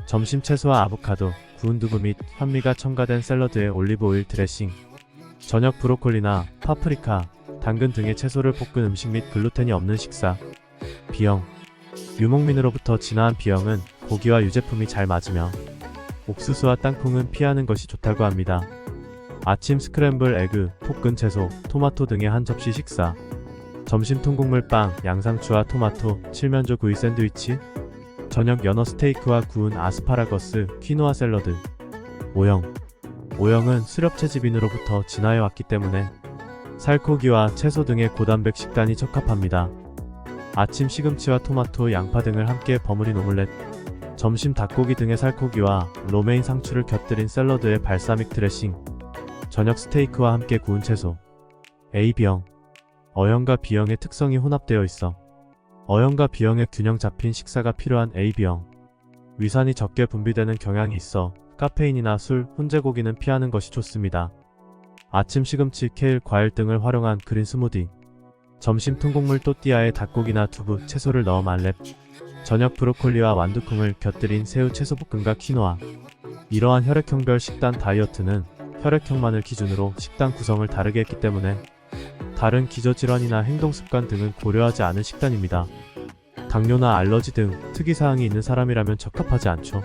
점심 채소와 아보카도, 구운 두부 및 현미가 첨가된 샐러드에 올리브 오일 드레싱, 저녁 브로콜리나 파프리카, 당근 등의 채소를 볶은 음식 및 글루텐이 없는 식사. B형. 유목민으로부터 진화한 B형은 고기와 유제품이 잘 맞으며 옥수수와 땅콩은 피하는 것이 좋다고 합니다. 아침 스크램블 에그, 볶은 채소, 토마토 등의 한 접시 식사. 점심 통곡물 빵, 양상추와 토마토, 칠면조 구이 샌드위치. 저녁 연어 스테이크와 구운 아스파라거스, 퀴노아 샐러드. O형. O형은 수렵채집인으로부터 진화해왔기 때문에 살코기와 채소 등의 고단백 식단이 적합합니다. 아침 시금치와 토마토, 양파 등을 함께 버무린 오믈렛, 점심 닭고기 등의 살코기와 로메인 상추를 곁들인 샐러드에 발사믹 드레싱, 저녁 스테이크와 함께 구운 채소. A, B형. O형과 B형의 특성이 혼합되어 있어 O형과 B형의 균형 잡힌 식사가 필요한 A, B형. 위산이 적게 분비되는 경향이 있어 카페인이나 술, 훈제고기는 피하는 것이 좋습니다. 아침 시금치, 케일, 과일 등을 활용한 그린 스무디. 점심 통곡물 또띠아에 닭고기나 두부, 채소를 넣어 말렙. 저녁 브로콜리와 완두콩을 곁들인 새우 채소볶음과 퀴노아. 이러한 혈액형별 식단 다이어트는 혈액형만을 기준으로 식단 구성을 다르게 했기 때문에 다른 기저질환이나 행동습관 등은 고려하지 않은 식단입니다. 당뇨나 알러지 등 특이사항이 있는 사람이라면 적합하지 않죠.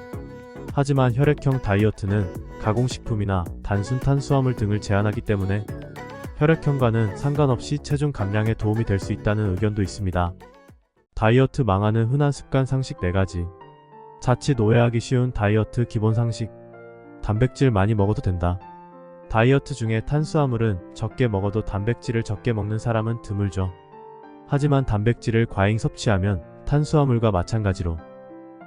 하지만 혈액형 다이어트는 가공식품이나 단순 탄수화물 등을 제한하기 때문에 혈액형과는 상관없이 체중 감량에 도움이 될 수 있다는 의견도 있습니다. 다이어트 망하는 흔한 습관 상식 4가지. 자칫 오해하기 쉬운 다이어트 기본 상식. 단백질 많이 먹어도 된다. 다이어트 중에 탄수화물은 적게 먹어도 단백질을 적게 먹는 사람은 드물죠. 하지만 단백질을 과잉 섭취하면 탄수화물과 마찬가지로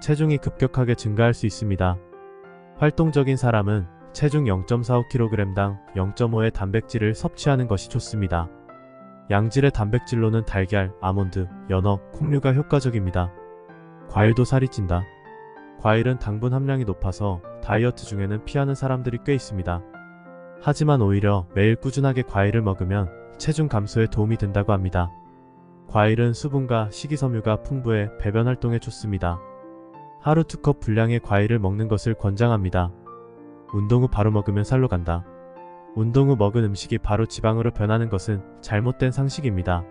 체중이 급격하게 증가할 수 있습니다. 활동적인 사람은 체중 0.45kg당 0.5의 단백질을 섭취하는 것이 좋습니다. 양질의 단백질로는 달걀, 아몬드, 연어, 콩류가 효과적입니다. 과일도 살이 찐다. 과일은 당분 함량이 높아서 다이어트 중에는 피하는 사람들이 꽤 있습니다. 하지만 오히려 매일 꾸준하게 과일을 먹으면 체중 감소에 도움이 된다고 합니다. 과일은 수분과 식이섬유가 풍부해 배변 활동에 좋습니다. 하루 2컵 분량의 과일을 먹는 것을 권장합니다. 운동 후 바로 먹으면 살로 간다. 운동 후 먹은 음식이 바로 지방으로 변하는 것은 잘못된 상식입니다.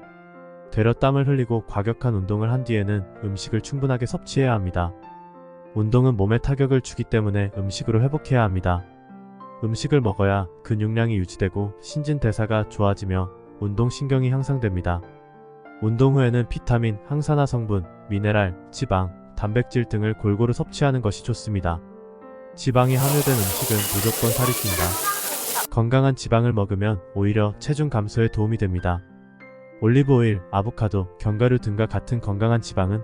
되려 땀을 흘리고 과격한 운동을 한 뒤에는 음식을 충분하게 섭취해야 합니다. 운동은 몸에 타격을 주기 때문에 음식으로 회복해야 합니다. 음식을 먹어야 근육량이 유지되고 신진대사가 좋아지며 운동신경이 향상됩니다. 운동 후에는 비타민, 항산화 성분, 미네랄, 지방, 단백질 등을 골고루 섭취하는 것이 좋습니다. 지방이 함유된 음식은 무조건 살이 찐다. 건강한 지방을 먹으면 오히려 체중 감소에 도움이 됩니다. 올리브 오일, 아보카도, 견과류 등과 같은 건강한 지방은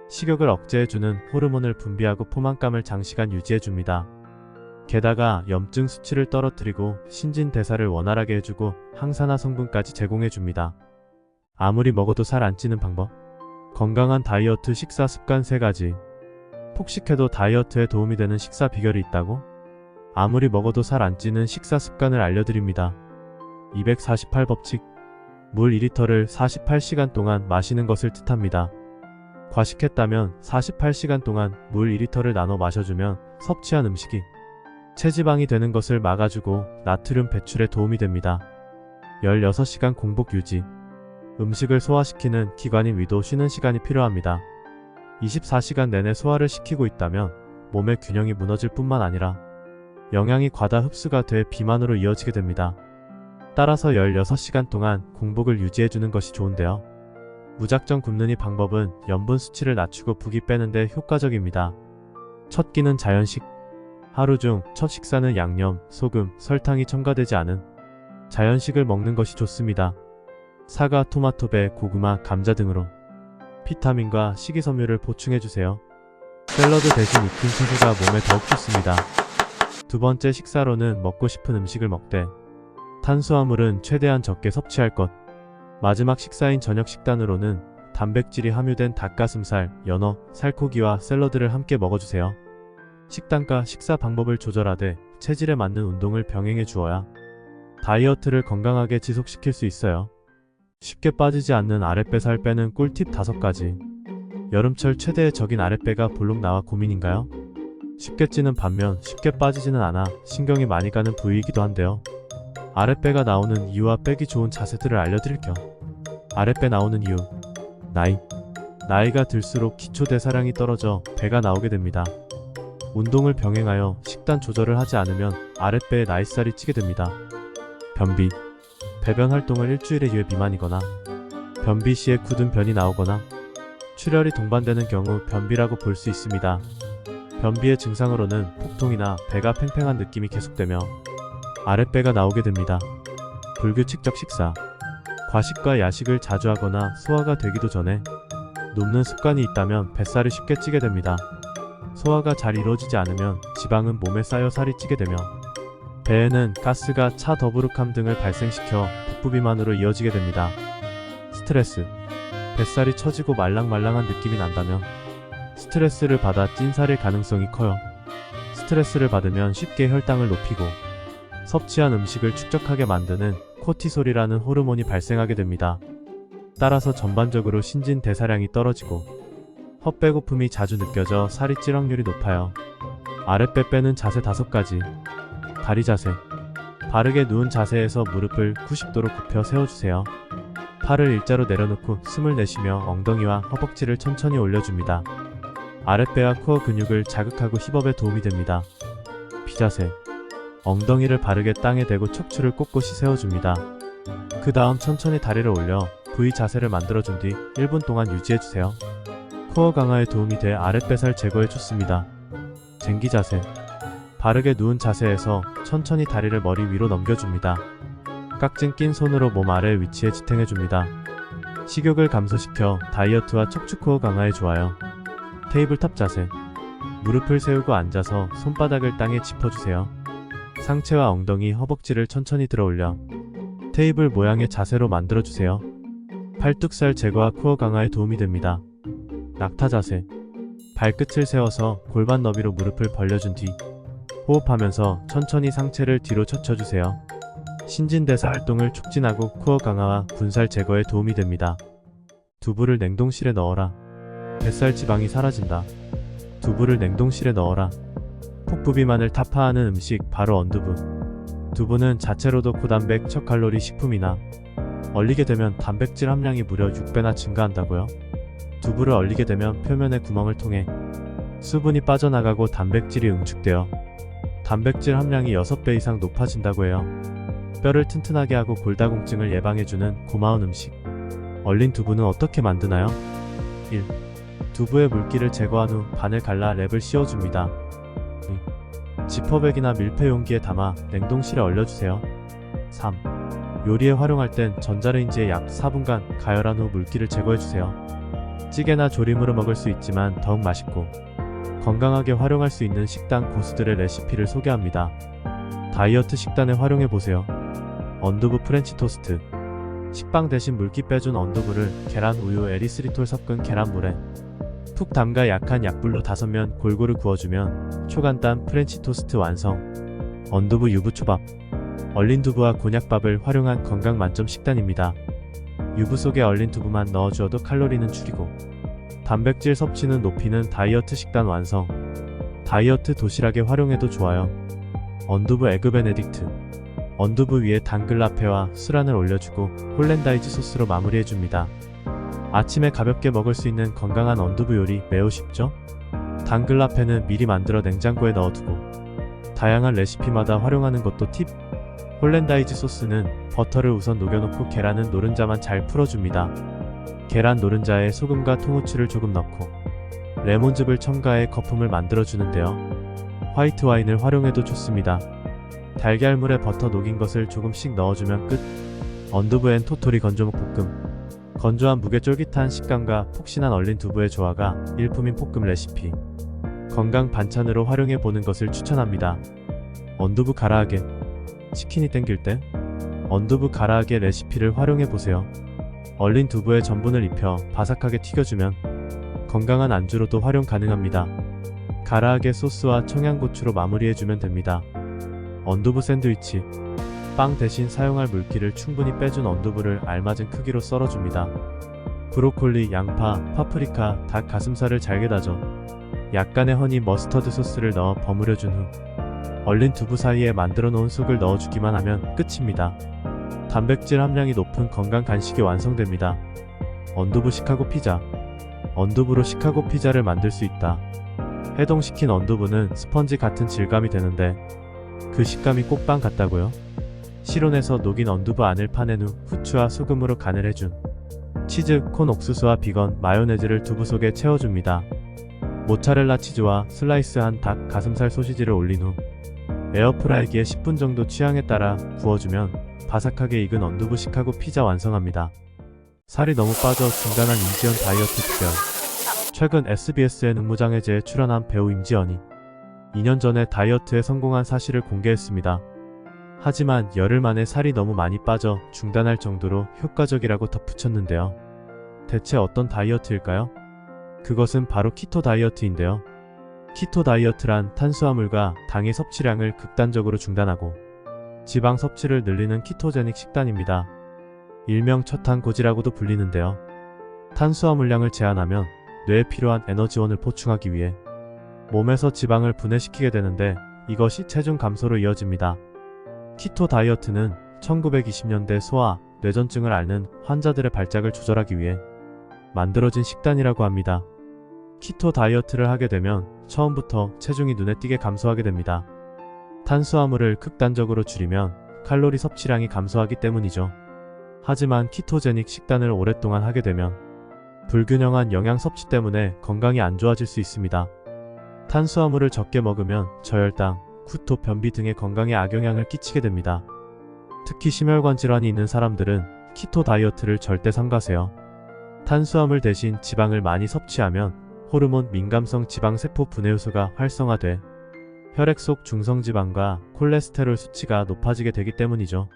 식욕을 억제해주는 호르몬을 분비하고 포만감을 장시간 유지해줍니다. 게다가 염증 수치를 떨어뜨리고 신진대사를 원활하게 해주고 항산화 성분까지 제공해줍니다. 아무리 먹어도 살 안 찌는 방법? 건강한 다이어트 식사 습관 3가지. 폭식해도 다이어트에 도움이 되는 식사 비결이 있다고? 아무리 먹어도 살 안 찌는 식사 습관을 알려드립니다. 248법칙. 물 2리터를 48시간 동안 마시는 것을 뜻합니다. 과식했다면 48시간 동안 물 2리터를 나눠 마셔주면 섭취한 음식이 체지방이 되는 것을 막아주고 나트륨 배출에 도움이 됩니다. 16시간 공복 유지. 음식을 소화시키는 기관인 위도 쉬는 시간이 필요합니다. 24시간 내내 소화를 시키고 있다면 몸의 균형이 무너질 뿐만 아니라 영양이 과다 흡수가 돼 비만으로 이어지게 됩니다. 따라서 16시간 동안 공복을 유지해주는 것이 좋은데요. 무작정 굶는 이 방법은 염분 수치를 낮추고 붓기 빼는 데 효과적입니다. 첫 끼는 자연식. 하루 중 첫 식사는 양념, 소금, 설탕이 첨가되지 않은 자연식을 먹는 것이 좋습니다. 사과, 토마토, 배, 고구마, 감자 등으로 비타민과 식이섬유를 보충해주세요. 샐러드 대신 익힌 채소가 몸에 더욱 좋습니다. 두 번째 식사로는 먹고 싶은 음식을 먹되 탄수화물은 최대한 적게 섭취할 것. 마지막 식사인 저녁 식단으로는 단백질이 함유된 닭가슴살, 연어, 살코기와 샐러드를 함께 먹어주세요. 식단과 식사 방법을 조절하되 체질에 맞는 운동을 병행해 주어야 다이어트를 건강하게 지속시킬 수 있어요. 쉽게 빠지지 않는 아랫배 살 빼는 꿀팁 5가지. 여름철 최대의 적인 아랫배가 볼록 나와 고민인가요? 쉽게 찌는 반면 쉽게 빠지지는 않아 신경이 많이 가는 부위이기도 한데요. 아랫배가 나오는 이유와 빼기 좋은 자세들을 알려드릴게요. 아랫배 나오는 이유. 나이가 들수록 기초대사량이 떨어져 배가 나오게 됩니다. 운동을 병행하여 식단 조절을 하지 않으면 아랫배에 나이살이 찌게 됩니다. 변비. 배변 활동을 일주일에 2회 미만이거나 변비 시에 굳은 변이 나오거나 출혈이 동반되는 경우 변비라고 볼 수 있습니다. 변비의 증상으로는 복통이나 배가 팽팽한 느낌이 계속되며 아랫배가 나오게 됩니다. 불규칙적 식사. 과식과 야식을 자주 하거나 소화가 되기도 전에 눕는 습관이 있다면 뱃살이 쉽게 찌게 됩니다. 소화가 잘 이루어지지 않으면 지방은 몸에 쌓여 살이 찌게 되며 배에는 가스가 차, 더부룩함 등을 발생시켜 복부비만으로 이어지게 됩니다. 스트레스. 뱃살이 처지고 말랑말랑한 느낌이 난다면 스트레스를 받아 찐 살일 가능성이 커요. 스트레스를 받으면 쉽게 혈당을 높이고 섭취한 음식을 축적하게 만드는 코티솔이라는 호르몬이 발생하게 됩니다. 따라서 전반적으로 신진대사량이 떨어지고 헛배고픔이 자주 느껴져 살이 찔 확률이 높아요. 아랫배 빼는 자세 5가지. 다리 자세. 바르게 누운 자세에서 무릎을 90도로 굽혀 세워주세요. 팔을 일자로 내려놓고 숨을 내쉬며 엉덩이와 허벅지를 천천히 올려줍니다. 아랫배와 코어 근육을 자극하고 힙업에 도움이 됩니다. 비자세. 엉덩이를 바르게 땅에 대고 척추를 꼿꼿이 세워줍니다. 그 다음 천천히 다리를 올려 V 자세를 만들어준 뒤 1분 동안 유지해주세요. 코어 강화에 도움이 돼 아랫배살 제거에 좋습니다. 쟁기 자세. 바르게 누운 자세에서 천천히 다리를 머리 위로 넘겨줍니다. 깍진 낀 손으로 몸 아래 위치에 지탱해줍니다. 식욕을 감소시켜 다이어트와 척추 코어 강화에 좋아요. 테이블탑 자세. 무릎을 세우고 앉아서 손바닥을 땅에 짚어주세요. 상체와 엉덩이, 허벅지를 천천히 들어올려 테이블 모양의 자세로 만들어주세요. 팔뚝살 제거와 코어 강화에 도움이 됩니다. 낙타 자세. 발끝을 세워서 골반 너비로 무릎을 벌려준 뒤 호흡하면서 천천히 상체를 뒤로 젖혀주세요. 신진대사 활동을 촉진하고 코어 강화와 군살 제거에 도움이 됩니다. 두부를 냉동실에 넣어라. 뱃살 지방이 사라진다. 두부를 냉동실에 넣어라. 복부비만을 타파하는 음식 바로 언두부. 두부는 자체로도 고단백, 저칼로리 식품이나 얼리게 되면 단백질 함량이 무려 6배나 증가한다고요. 두부를 얼리게 되면 표면의 구멍을 통해 수분이 빠져나가고 단백질이 응축되어 단백질 함량이 6배 이상 높아진다고 해요. 뼈를 튼튼하게 하고 골다공증을 예방해주는 고마운 음식. 얼린 두부는 어떻게 만드나요? 1. 두부의 물기를 제거한 후 반을 갈라 랩을 씌워줍니다. 2. 지퍼백이나 밀폐 용기에 담아 냉동실에 얼려주세요. 3. 요리에 활용할 땐 전자레인지에 약 4분간 가열한 후 물기를 제거해주세요. 찌개나 조림으로 먹을 수 있지만 더욱 맛있고 건강하게 활용할 수 있는 식단 고수들의 레시피를 소개합니다. 다이어트 식단에 활용해보세요. 언두부 프렌치 토스트. 식빵 대신 물기 빼준 언두부를 계란, 우유, 에리스리톨 섞은 계란물에 푹 담가 약한 약불로 5면 골고루 구워주면 초간단 프렌치 토스트 완성. 언두부 유부초밥. 얼린 두부와 곤약밥을 활용한 건강 만점 식단입니다. 유부 속에 얼린 두부만 넣어주어도 칼로리는 줄이고 단백질 섭취는 높이는 다이어트 식단 완성. 다이어트 도시락에 활용해도 좋아요. 언두부 에그 베네딕트. 언두부 위에 당글라페와 수란을 올려주고 홀랜다이즈 소스로 마무리해줍니다. 아침에 가볍게 먹을 수 있는 건강한 언두부 요리 매우 쉽죠? 당글라페는 미리 만들어 냉장고에 넣어두고 다양한 레시피마다 활용하는 것도 팁. 홀랜다이즈 소스는 버터를 우선 녹여놓고 계란은 노른자만 잘 풀어줍니다. 계란 노른자에 소금과 통후추를 조금 넣고 레몬즙을 첨가해 거품을 만들어주는데요. 화이트 와인을 활용해도 좋습니다. 달걀물에 버터 녹인 것을 조금씩 넣어주면 끝. 언두부엔 토토리 건조목 볶음. 건조한 무게 쫄깃한 식감과 폭신한 얼린 두부의 조화가 일품인 볶음 레시피. 건강 반찬으로 활용해보는 것을 추천합니다. 언두부 가라아게. 치킨이 땡길 때 언두부 가라아게 레시피를 활용해보세요. 얼린 두부에 전분을 입혀 바삭하게 튀겨주면 건강한 안주로도 활용 가능합니다. 가라아게 소스와 청양고추로 마무리해주면 됩니다. 언두부 샌드위치. 빵 대신 사용할 물기를 충분히 빼준 언두부를 알맞은 크기로 썰어줍니다. 브로콜리, 양파, 파프리카, 닭 가슴살을 잘게 다져 약간의 허니 머스터드 소스를 넣어 버무려준 후 얼린 두부 사이에 만들어 놓은 속을 넣어주기만 하면 끝입니다. 단백질 함량이 높은 건강 간식이 완성됩니다. 언두부 시카고 피자. 언두부로 시카고 피자를 만들 수 있다. 해동시킨 언두부는 스펀지 같은 질감이 되는데 그 식감이 꼭 빵 같다고요? 실온에서 녹인 언두부 안을 파낸 후 후추와 소금으로 간을 해준 치즈, 콘 옥수수와 비건, 마요네즈를 두부 속에 채워줍니다. 모차렐라 치즈와 슬라이스한 닭 가슴살 소시지를 올린 후 에어프라이기에 10분 정도 취향에 따라 구워주면 바삭하게 익은 언두부 시카고 피자 완성합니다. 살이 너무 빠져 중단한 임지연 다이어트 특별. 최근 SBS의 능무장해제에 출연한 배우 임지연이 2년 전에 다이어트에 성공한 사실을 공개했습니다. 하지만 열흘 만에 살이 너무 많이 빠져 중단할 정도로 효과적이라고 덧붙였는데요. 대체 어떤 다이어트일까요? 그것은 바로 키토 다이어트인데요. 키토 다이어트란 탄수화물과 당의 섭취량을 극단적으로 중단하고 지방 섭취를 늘리는 키토제닉 식단입니다. 일명 저탄고지라고도 불리는데요. 탄수화물량을 제한하면 뇌에 필요한 에너지원을 보충하기 위해 몸에서 지방을 분해시키게 되는데 이것이 체중 감소로 이어집니다. 키토 다이어트는 1920년대 소아, 뇌전증을 앓는 환자들의 발작을 조절하기 위해 만들어진 식단이라고 합니다. 키토 다이어트를 하게 되면 처음부터 체중이 눈에 띄게 감소하게 됩니다. 탄수화물을 극단적으로 줄이면 칼로리 섭취량이 감소하기 때문이죠. 하지만 키토제닉 식단을 오랫동안 하게 되면 불균형한 영양 섭취 때문에 건강이 안 좋아질 수 있습니다. 탄수화물을 적게 먹으면 저혈당, 구토, 변비 등의 건강에 악영향을 끼치게 됩니다. 특히 심혈관 질환이 있는 사람들은 키토 다이어트를 절대 삼가세요. 탄수화물 대신 지방을 많이 섭취하면 호르몬 민감성 지방세포 분해효소가 활성화돼 혈액 속 중성지방과 콜레스테롤 수치가 높아지게 되기 때문이죠.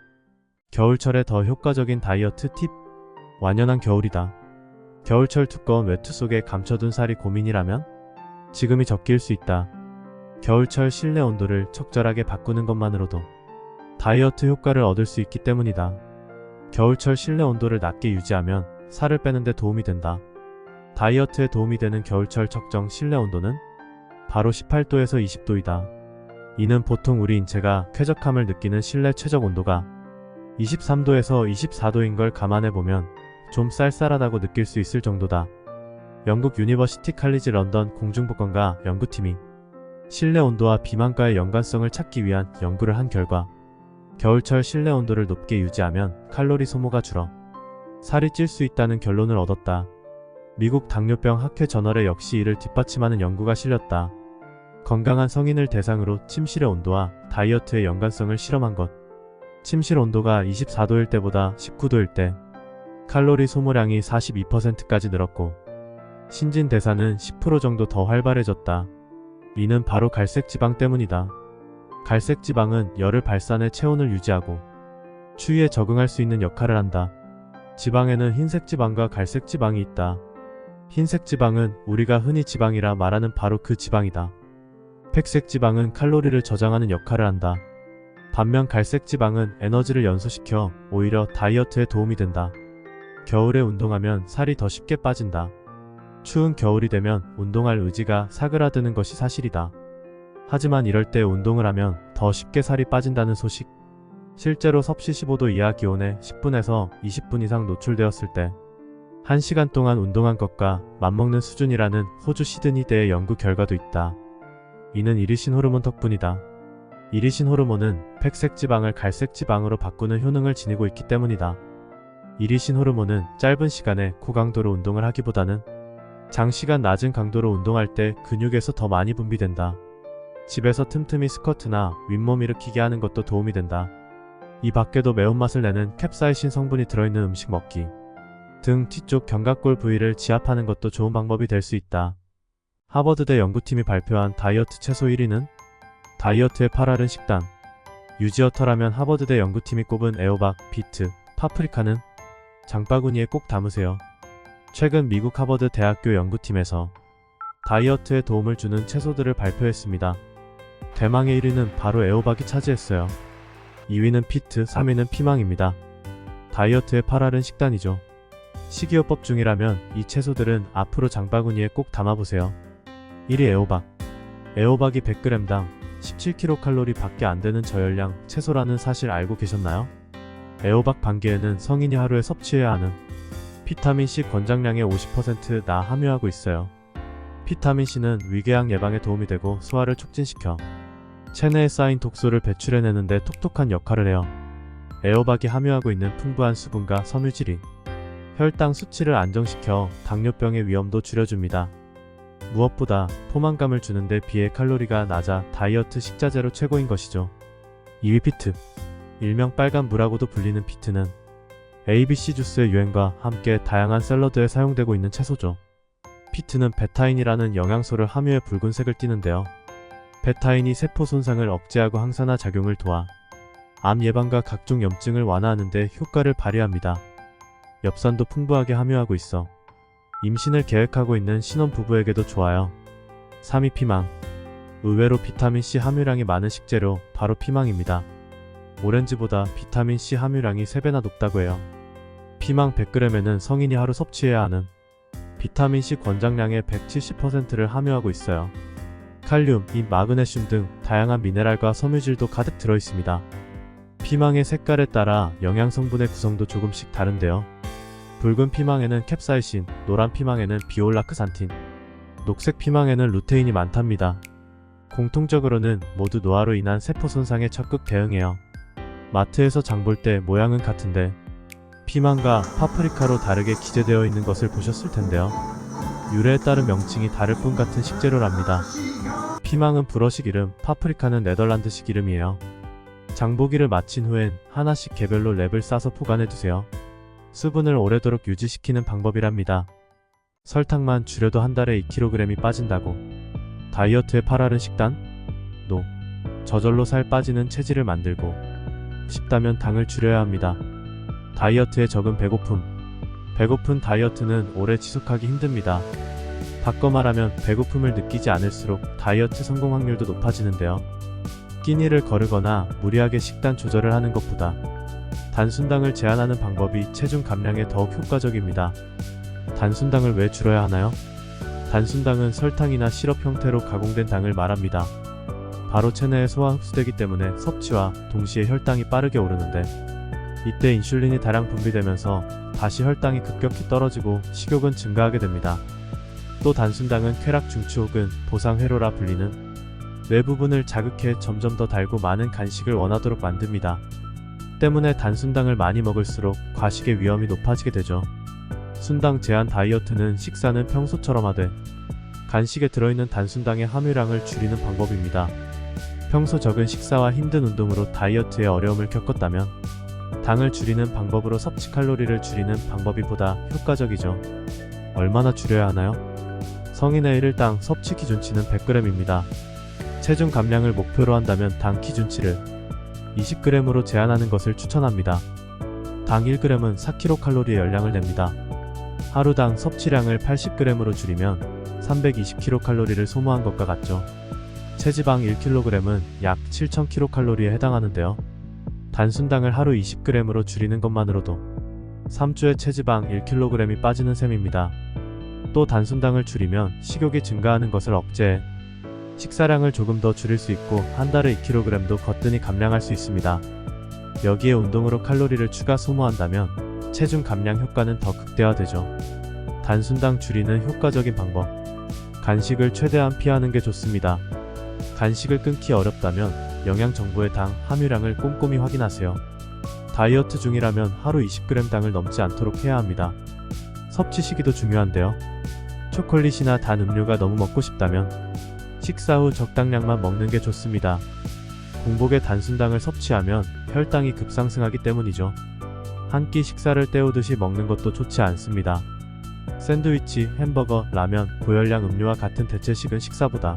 겨울철에 더 효과적인 다이어트 팁. 완연한 겨울이다. 겨울철 두꺼운 외투 속에 감춰둔 살이 고민이라면 지금이 적기일 수 있다. 겨울철 실내 온도를 적절하게 바꾸는 것만으로도 다이어트 효과를 얻을 수 있기 때문이다. 겨울철 실내 온도를 낮게 유지하면 살을 빼는 데 도움이 된다. 다이어트에 도움이 되는 겨울철 적정 실내 온도는 바로 18도에서 20도이다. 이는 보통 우리 인체가 쾌적함을 느끼는 실내 최적 온도가 23도에서 24도인 걸 감안해보면 좀 쌀쌀하다고 느낄 수 있을 정도다. 영국 유니버시티 칼리지 런던 공중보건과 연구팀이 실내 온도와 비만과의 연관성을 찾기 위한 연구를 한 결과 겨울철 실내 온도를 높게 유지하면 칼로리 소모가 줄어 살이 찔 수 있다는 결론을 얻었다. 미국 당뇨병 학회 저널에 역시 이를 뒷받침하는 연구가 실렸다. 건강한 성인을 대상으로 침실의 온도와 다이어트의 연관성을 실험한 것. 침실 온도가 24도일 때보다 19도일 때 칼로리 소모량이 42%까지 늘었고 신진 대사는 10% 정도 더 활발해졌다. 이는 바로 갈색 지방 때문이다. 갈색 지방은 열을 발산해 체온을 유지하고 추위에 적응할 수 있는 역할을 한다. 지방에는 흰색 지방과 갈색 지방이 있다. 흰색 지방은 우리가 흔히 지방이라 말하는 바로 그 지방이다. 백색 지방은 칼로리를 저장하는 역할을 한다. 반면 갈색 지방은 에너지를 연소시켜 오히려 다이어트에 도움이 된다. 겨울에 운동하면 살이 더 쉽게 빠진다. 추운 겨울이 되면 운동할 의지가 사그라드는 것이 사실이다. 하지만 이럴 때 운동을 하면 더 쉽게 살이 빠진다는 소식. 실제로 섭씨 15도 이하 기온에 10분에서 20분 이상 노출되었을 때 1시간 동안 운동한 것과 맞먹는 수준이라는 호주 시드니대의 연구 결과도 있다. 이는 이리신 호르몬 덕분이다. 이리신 호르몬은 백색 지방을 갈색 지방으로 바꾸는 효능을 지니고 있기 때문이다. 이리신 호르몬은 짧은 시간에 고강도로 운동을 하기보다는 장시간 낮은 강도로 운동할 때 근육에서 더 많이 분비된다. 집에서 틈틈이 스쿼트나 윗몸 일으키기 하는 것도 도움이 된다. 이 밖에도 매운맛을 내는 캡사이신 성분이 들어있는 음식 먹기 등 뒤쪽 견갑골 부위를 지압하는 것도 좋은 방법이 될 수 있다. 하버드대 연구팀이 발표한 다이어트 채소 1위는 다이어트의 8알은 식단. 유지어터라면 하버드대 연구팀이 꼽은 애호박, 비트, 파프리카는 장바구니에 꼭 담으세요. 최근 미국 하버드 대학교 연구팀에서 다이어트에 도움을 주는 채소들을 발표했습니다. 대망의 1위는 바로 애호박이 차지했어요. 2위는 피트, 3위는 피망입니다. 다이어트의 8알은 식단이죠. 식이요법 중이라면 이 채소들은 앞으로 장바구니에 꼭 담아보세요. 1위 애호박. 애호박이 100g당 17kcal 밖에 안 되는 저열량 채소라는 사실 알고 계셨나요? 애호박 반개에는 성인이 하루에 섭취해야 하는 비타민C 권장량의 50%나 함유하고 있어요. 비타민C는 위궤양 예방에 도움이 되고 소화를 촉진시켜 체내에 쌓인 독소를 배출해내는데 톡톡한 역할을 해요. 애호박이 함유하고 있는 풍부한 수분과 섬유질이 혈당 수치를 안정시켜 당뇨병의 위험도 줄여줍니다. 무엇보다 포만감을 주는데 비해 칼로리가 낮아 다이어트 식자재로 최고인 것이죠. 2위 피트. 일명 빨간 무라고도 불리는 피트는 ABC 주스의 유행과 함께 다양한 샐러드에 사용되고 있는 채소죠. 피트는 베타인이라는 영양소를 함유해 붉은색을 띠는데요. 베타인이 세포 손상을 억제하고 항산화 작용을 도와 암 예방과 각종 염증을 완화하는 데 효과를 발휘합니다. 엽산도 풍부하게 함유하고 있어 임신을 계획하고 있는 신혼부부에게도 좋아요. 3위 피망. 의외로 비타민C 함유량이 많은 식재료 바로 피망입니다. 오렌지보다 비타민C 함유량이 3배나 높다고 해요. 피망 100g에는 성인이 하루 섭취해야 하는 비타민C 권장량의 170%를 함유하고 있어요. 칼륨, 인, 마그네슘 등 다양한 미네랄과 섬유질도 가득 들어있습니다. 피망의 색깔에 따라 영양 성분의 구성도 조금씩 다른데요. 붉은 피망에는 캡사이신, 노란 피망에는 비올라크산틴, 녹색 피망에는 루테인이 많답니다. 공통적으로는 모두 노화로 인한 세포 손상에 적극 대응해요. 마트에서 장 볼 때 모양은 같은데 피망과 파프리카로 다르게 기재되어 있는 것을 보셨을 텐데요. 유래에 따른 명칭이 다를 뿐 같은 식재료랍니다. 피망은 불어식 이름, 파프리카는 네덜란드식 이름이에요. 장보기를 마친 후엔 하나씩 개별로 랩을 싸서 보관해두세요. 수분을 오래도록 유지시키는 방법이랍니다. 설탕만 줄여도 한 달에 2kg이 빠진다고. 다이어트의 8알은 식단? 노. 저절로 살 빠지는 체질을 만들고 싶다면 당을 줄여야 합니다. 다이어트에 적은 배고픔. 배고픈 다이어트는 오래 지속하기 힘듭니다. 바꿔 말하면 배고픔을 느끼지 않을수록 다이어트 성공 확률도 높아지는데요. 끼니를 거르거나 무리하게 식단 조절을 하는 것보다 단순당을 제한하는 방법이 체중 감량에 더욱 효과적입니다. 단순당을 왜 줄여야 하나요? 단순당은 설탕이나 시럽 형태로 가공된 당을 말합니다. 바로 체내에 소화 흡수되기 때문에 섭취와 동시에 혈당이 빠르게 오르는데 이때 인슐린이 다량 분비되면서 다시 혈당이 급격히 떨어지고 식욕은 증가하게 됩니다. 또 단순당은 쾌락 중추 혹은 보상회로라 불리는 뇌 부분을 자극해 점점 더 달고 많은 간식을 원하도록 만듭니다. 때문에 단순당을 많이 먹을수록 과식의 위험이 높아지게 되죠. 순당 제한 다이어트는 식사는 평소처럼 하되 간식에 들어있는 단순당의 함유량을 줄이는 방법입니다. 평소 적은 식사와 힘든 운동으로 다이어트에 어려움을 겪었다면 당을 줄이는 방법으로 섭취 칼로리를 줄이는 방법이 보다 효과적이죠. 얼마나 줄여야 하나요? 성인의 1일당 섭취 기준치는 100g입니다. 체중 감량을 목표로 한다면 당 기준치를 20g으로 제한하는 것을 추천합니다. 당 1g은 4kcal의 열량을 냅니다. 하루당 섭취량을 80g으로 줄이면 320kcal를 소모한 것과 같죠. 체지방 1kg은 약 7000kcal에 해당하는데요. 단순당을 하루 20g으로 줄이는 것만으로도 3주에 체지방 1kg이 빠지는 셈입니다. 또 단순당을 줄이면 식욕이 증가하는 것을 억제해 식사량을 조금 더 줄일 수 있고 한 달에 2kg도 거뜬히 감량할 수 있습니다. 여기에 운동으로 칼로리를 추가 소모한다면 체중 감량 효과는 더 극대화되죠. 단순당 줄이는 효과적인 방법. 간식을 최대한 피하는 게 좋습니다. 간식을 끊기 어렵다면 영양 정보의 당 함유량을 꼼꼼히 확인하세요. 다이어트 중이라면 하루 20g 당을 넘지 않도록 해야 합니다. 섭취 시기도 중요한데요. 초콜릿이나 단 음료가 너무 먹고 싶다면 식사 후 적당량만 먹는 게 좋습니다. 공복에 단순당을 섭취하면 혈당이 급상승하기 때문이죠. 한 끼 식사를 때우듯이 먹는 것도 좋지 않습니다. 샌드위치, 햄버거, 라면, 고열량 음료와 같은 대체식은 식사보다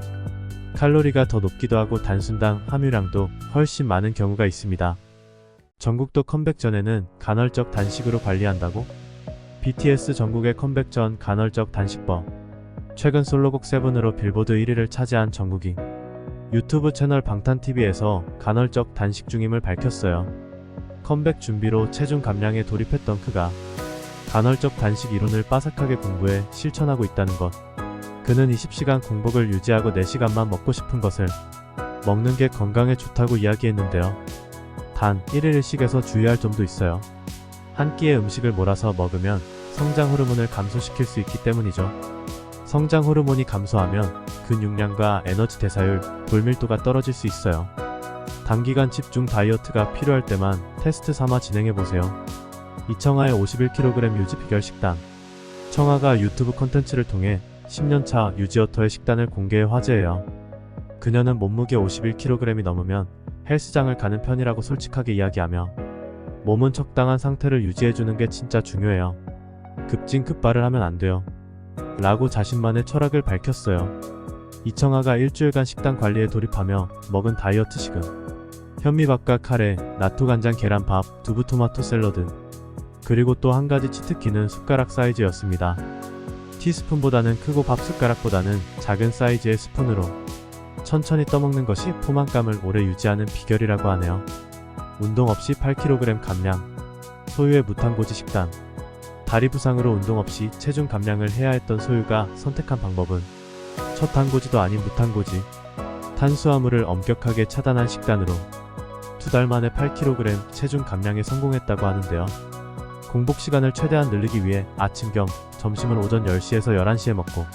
칼로리가 더 높기도 하고 단순당 함유량도 훨씬 많은 경우가 있습니다. 전국도 컴백 전에는 간헐적 단식으로 관리한다고? BTS 전국의 컴백 전 간헐적 단식법. 최근 솔로곡 세븐으로 빌보드 1위를 차지한 정국이 유튜브 채널 방탄TV에서 간헐적 단식 중임을 밝혔어요. 컴백 준비로 체중 감량에 돌입했던 그가 간헐적 단식 이론을 빠삭하게 공부해 실천하고 있다는 것. 그는 20시간 공복을 유지하고 4시간만 먹고 싶은 것을 먹는 게 건강에 좋다고 이야기했는데요. 단 1일 1식에서 주의할 점도 있어요. 한 끼의 음식을 몰아서 먹으면 성장 호르몬을 감소시킬 수 있기 때문이죠. 성장 호르몬이 감소하면 근육량과 에너지 대사율, 골밀도가 떨어질 수 있어요. 단기간 집중 다이어트가 필요할 때만 테스트 삼아 진행해보세요. 이청아의 51kg 유지 비결 식단. 청아가 유튜브 콘텐츠를 통해 10년차 유지어터의 식단을 공개해 화제예요. 그녀는 몸무게 51kg이 넘으면 헬스장을 가는 편이라고 솔직하게 이야기하며 몸은 적당한 상태를 유지해주는 게 진짜 중요해요. 급진급발을 하면 안 돼요. 라고 자신만의 철학을 밝혔어요. 이청아가 일주일간 식단 관리에 돌입하며 먹은 다이어트식은 현미밥과 카레, 나토간장 계란밥, 두부 토마토 샐러드, 그리고 또 한 가지 치트키는 숟가락 사이즈였습니다. 티스푼보다는 크고 밥 숟가락보다는 작은 사이즈의 스푼으로 천천히 떠먹는 것이 포만감을 오래 유지하는 비결이라고 하네요. 운동 없이 8kg 감량. 소유의 무탄고지 식단. 다리 부상으로 운동 없이 체중 감량을 해야 했던 소유가 선택한 방법은 저탄고지도 아닌 무탄고지, 탄수화물을 엄격하게 차단한 식단으로 2달 만에 8kg 체중 감량에 성공했다고 하는데요. 공복 시간을 최대한 늘리기 위해 아침 겸 점심은 오전 10시에서 11시에 먹고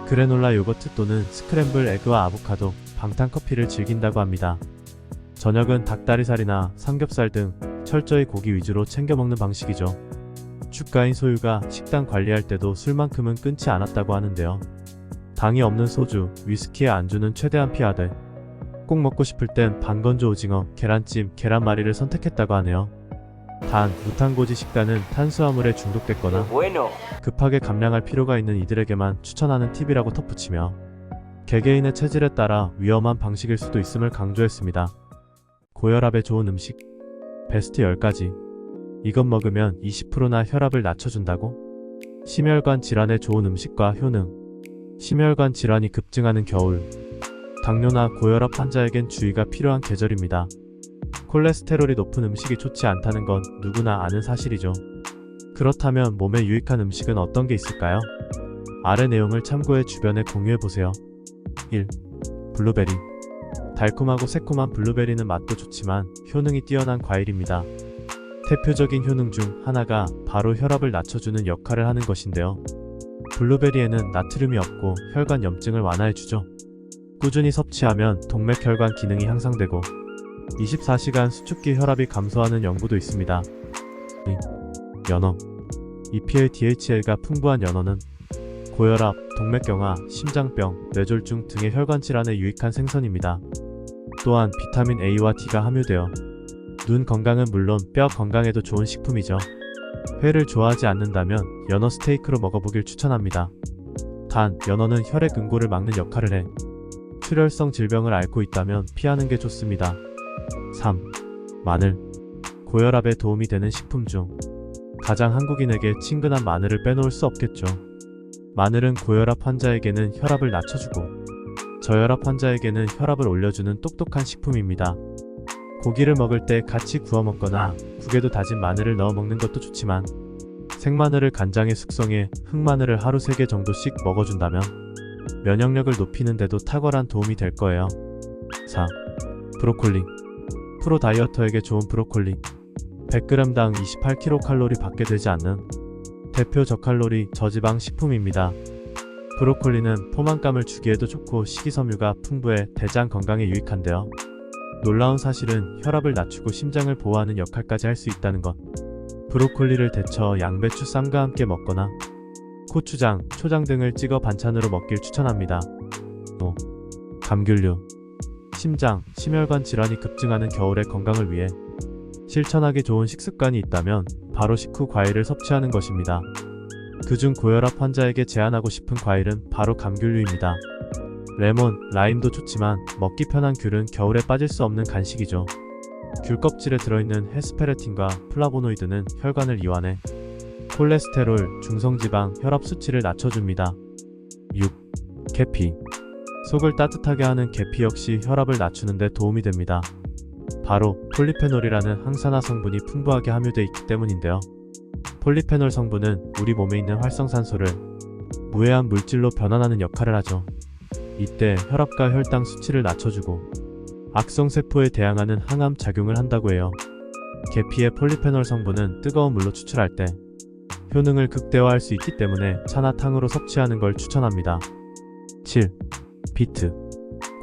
그래놀라 요거트 또는 스크램블 에그와 아보카도, 방탄커피를 즐긴다고 합니다. 저녁은 닭다리살이나 삼겹살 등 철저히 고기 위주로 챙겨 먹는 방식이죠. 주가인 소유가 식단 관리할 때도 술만큼은 끊지 않았다고 하는데요. 당이 없는 소주, 위스키의 안주는 최대한 피하되 꼭 먹고 싶을 땐 반건조 오징어, 계란찜, 계란말이를 선택했다고 하네요. 단, 무탄고지 식단은 탄수화물에 중독됐거나 급하게 감량할 필요가 있는 이들에게만 추천하는 팁이라고 덧붙이며 개개인의 체질에 따라 위험한 방식일 수도 있음을 강조했습니다. 고혈압에 좋은 음식 베스트 10가지. 이것 먹으면 20%나 혈압을 낮춰준다고? 심혈관 질환에 좋은 음식과 효능. 심혈관 질환이 급증하는 겨울. 당뇨나 고혈압 환자에겐 주의가 필요한 계절입니다. 콜레스테롤이 높은 음식이 좋지 않다는 건 누구나 아는 사실이죠. 그렇다면 몸에 유익한 음식은 어떤 게 있을까요? 아래 내용을 참고해 주변에 공유해보세요. 1. 블루베리. 달콤하고 새콤한 블루베리는 맛도 좋지만 효능이 뛰어난 과일입니다. 대표적인 효능 중 하나가 바로 혈압을 낮춰주는 역할을 하는 것인데요. 블루베리에는 나트륨이 없고 혈관 염증을 완화해주죠. 꾸준히 섭취하면 동맥혈관 기능이 향상되고 24시간 수축기 혈압이 감소하는 연구도 있습니다. 2. 연어. EPA DHA가 풍부한 연어는 고혈압, 동맥경화, 심장병, 뇌졸중 등의 혈관 질환에 유익한 생선입니다. 또한 비타민 A와 D가 함유되어 눈 건강은 물론 뼈 건강에도 좋은 식품이죠. 회를 좋아하지 않는다면 연어 스테이크로 먹어보길 추천합니다. 단, 연어는 혈액 응고를 막는 역할을 해 출혈성 질병을 앓고 있다면 피하는 게 좋습니다. 3. 마늘. 고혈압에 도움이 되는 식품 중 가장 한국인에게 친근한 마늘을 빼놓을 수 없겠죠. 마늘은 고혈압 환자에게는 혈압을 낮춰주고 저혈압 환자에게는 혈압을 올려주는 똑똑한 식품입니다. 고기를 먹을 때 같이 구워 먹거나 국에도 다진 마늘을 넣어 먹는 것도 좋지만 생마늘을 간장에 숙성해 흑마늘을 하루 3개 정도씩 먹어준다면 면역력을 높이는 데도 탁월한 도움이 될 거예요. 4. 브로콜리. 프로 다이어터에게 좋은 브로콜리. 100g당 28kcal 밖에 되지 않는 대표 저칼로리, 저지방 식품입니다. 브로콜리는 포만감을 주기에도 좋고 식이섬유가 풍부해 대장 건강에 유익한데요. 놀라운 사실은 혈압을 낮추고 심장을 보호하는 역할까지 할 수 있다는 것. 브로콜리를 데쳐 양배추 쌈과 함께 먹거나 고추장, 초장 등을 찍어 반찬으로 먹길 추천합니다. 5. 감귤류. 심장, 심혈관 질환이 급증하는 겨울의 건강을 위해 실천하기 좋은 식습관이 있다면 바로 식후 과일을 섭취하는 것입니다. 그중 고혈압 환자에게 제안하고 싶은 과일은 바로 감귤류입니다. 레몬, 라임도 좋지만 먹기 편한 귤은 겨울에 빠질 수 없는 간식이죠. 귤 껍질에 들어있는 헤스페레틴과 플라보노이드는 혈관을 이완해 콜레스테롤, 중성지방, 혈압 수치를 낮춰줍니다. 6. 계피. 속을 따뜻하게 하는 계피 역시 혈압을 낮추는 데 도움이 됩니다. 바로 폴리페놀이라는 항산화 성분이 풍부하게 함유되어 있기 때문인데요. 폴리페놀 성분은 우리 몸에 있는 활성산소를 무해한 물질로 변환하는 역할을 하죠. 이때 혈압과 혈당 수치를 낮춰주고 악성세포에 대항하는 항암 작용을 한다고 해요. 계피의 폴리페놀 성분은 뜨거운 물로 추출할 때 효능을 극대화할 수 있기 때문에 차나 탕으로 섭취하는 걸 추천합니다. 7. 비트.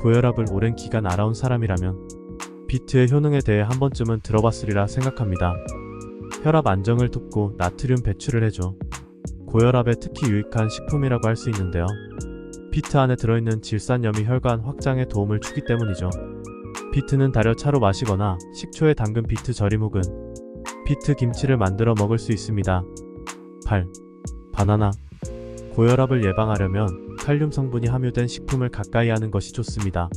고혈압을 오랜 기간 알아온 사람이라면 비트의 효능에 대해 한 번쯤은 들어봤으리라 생각합니다. 혈압 안정을 돕고 나트륨 배출을 해줘 고혈압에 특히 유익한 식품이라고 할 수 있는데요. 비트 안에 들어있는 질산염이 혈관 확장에 도움을 주기 때문이죠. 비트는 달여 차로 마시거나 식초에 담근 비트 절임 혹은 비트 김치를 만들어 먹을 수 있습니다. 8. 바나나. 고혈압을 예방하려면 칼륨 성분이 함유된 식품을 가까이 하는 것이 좋습니다.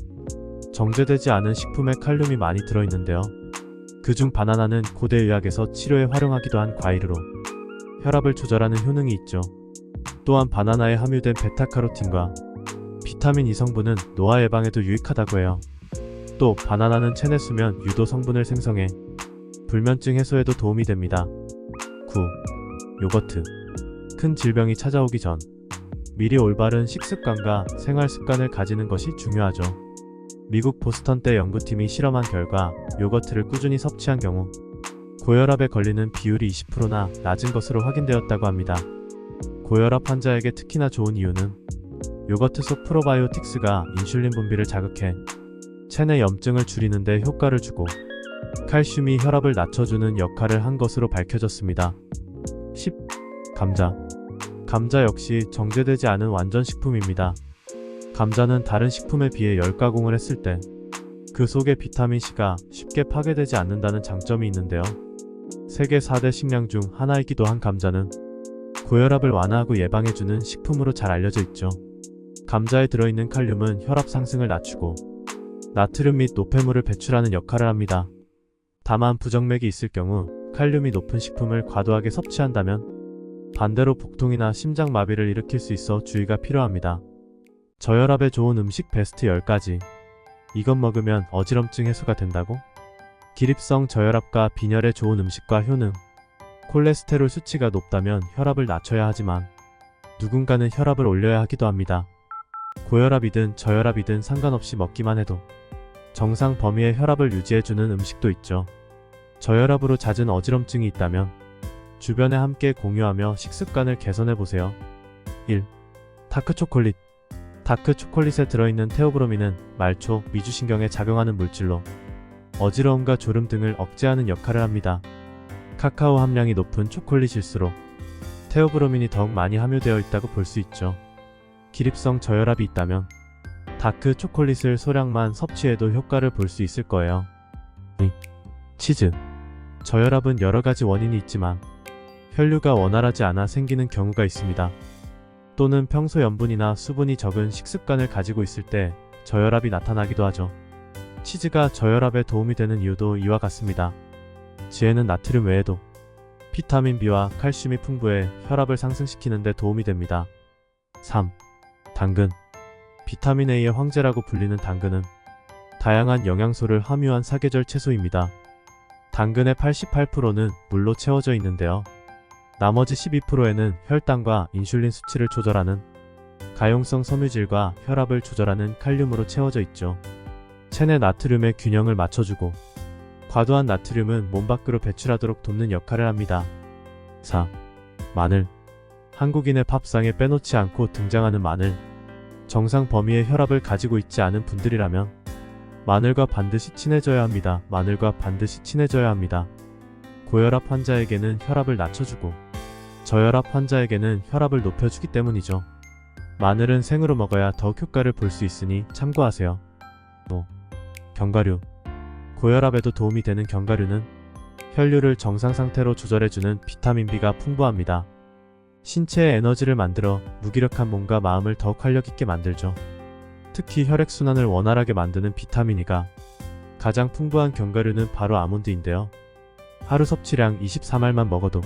정제되지 않은 식품에 칼륨이 많이 들어있는데요. 그중 바나나는 고대 의학에서 치료에 활용하기도 한 과일으로 혈압을 조절하는 효능이 있죠. 또한 바나나에 함유된 베타카로틴과 비타민 E 성분은 노화 예방에도 유익하다고 해요. 또 바나나는 체내 수면 유도 성분을 생성해 불면증 해소에도 도움이 됩니다. 9. 요거트. 큰 질병이 찾아오기 전 미리 올바른 식습관과 생활습관을 가지는 것이 중요하죠. 미국 보스턴대 연구팀이 실험한 결과 요거트를 꾸준히 섭취한 경우 고혈압에 걸리는 비율이 20%나 낮은 것으로 확인되었다고 합니다. 고혈압 환자에게 특히나 좋은 이유는 요거트 속 프로바이오틱스가 인슐린 분비를 자극해 체내 염증을 줄이는 데 효과를 주고 칼슘이 혈압을 낮춰주는 역할을 한 것으로 밝혀졌습니다. 10. 감자. 감자 역시 정제되지 않은 완전 식품입니다. 감자는 다른 식품에 비해 열가공을 했을 때 그 속의 비타민C가 쉽게 파괴되지 않는다는 장점이 있는데요. 세계 4대 식량 중 하나이기도 한 감자는 고혈압을 완화하고 예방해주는 식품으로 잘 알려져 있죠. 감자에 들어있는 칼륨은 혈압 상승을 낮추고 나트륨 및 노폐물을 배출하는 역할을 합니다. 다만 부정맥이 있을 경우 칼륨이 높은 식품을 과도하게 섭취한다면 반대로 복통이나 심장마비를 일으킬 수 있어 주의가 필요합니다. 저혈압에 좋은 음식 베스트 10가지. 이것 먹으면 어지럼증 해소가 된다고? 기립성 저혈압과 빈혈에 좋은 음식과 효능. 콜레스테롤 수치가 높다면 혈압을 낮춰야 하지만 누군가는 혈압을 올려야 하기도 합니다. 고혈압이든 저혈압이든 상관없이 먹기만 해도 정상 범위의 혈압을 유지해주는 음식도 있죠. 저혈압으로 잦은 어지럼증이 있다면 주변에 함께 공유하며 식습관을 개선해보세요. 1. 다크초콜릿. 다크초콜릿에 들어있는 테오브로민은 말초, 미주신경에 작용하는 물질로 어지러움과 졸음 등을 억제하는 역할을 합니다. 카카오 함량이 높은 초콜릿일수록 테오브로민이 더욱 많이 함유되어 있다고 볼 수 있죠. 기립성 저혈압이 있다면 다크 초콜릿을 소량만 섭취해도 효과를 볼 수 있을 거예요. 치즈. 저혈압은 여러가지 원인이 있지만 혈류가 원활하지 않아 생기는 경우가 있습니다. 또는 평소 염분이나 수분이 적은 식습관을 가지고 있을 때 저혈압이 나타나기도 하죠. 치즈가 저혈압에 도움이 되는 이유도 이와 같습니다. 지에는 나트륨 외에도 비타민 B와 칼슘이 풍부해 혈압을 상승시키는 데 도움이 됩니다. 3. 당근. 비타민 A의 황제라고 불리는 당근은 다양한 영양소를 함유한 사계절 채소입니다. 당근의 88%는 물로 채워져 있는데요. 나머지 12%에는 혈당과 인슐린 수치를 조절하는 가용성 섬유질과 혈압을 조절하는 칼륨으로 채워져 있죠. 체내 나트륨의 균형을 맞춰주고 과도한 나트륨은 몸 밖으로 배출하도록 돕는 역할을 합니다. 4. 마늘. 한국인의 밥상에 빼놓지 않고 등장하는 마늘. 정상 범위의 혈압을 가지고 있지 않은 분들이라면 마늘과 반드시 친해져야 합니다. 마늘과 반드시 친해져야 합니다. 고혈압 환자에게는 혈압을 낮춰주고 저혈압 환자에게는 혈압을 높여주기 때문이죠. 마늘은 생으로 먹어야 더욱 효과를 볼 수 있으니 참고하세요. 또 견과류. 고혈압에도 도움이 되는 견과류는 혈류를 정상 상태로 조절해주는 비타민 B가 풍부합니다. 신체의 에너지를 만들어 무기력한 몸과 마음을 더욱 활력있게 만들죠. 특히 혈액순환을 원활하게 만드는 비타민 E가 가장 풍부한 견과류는 바로 아몬드인데요. 하루 섭취량 23알만 먹어도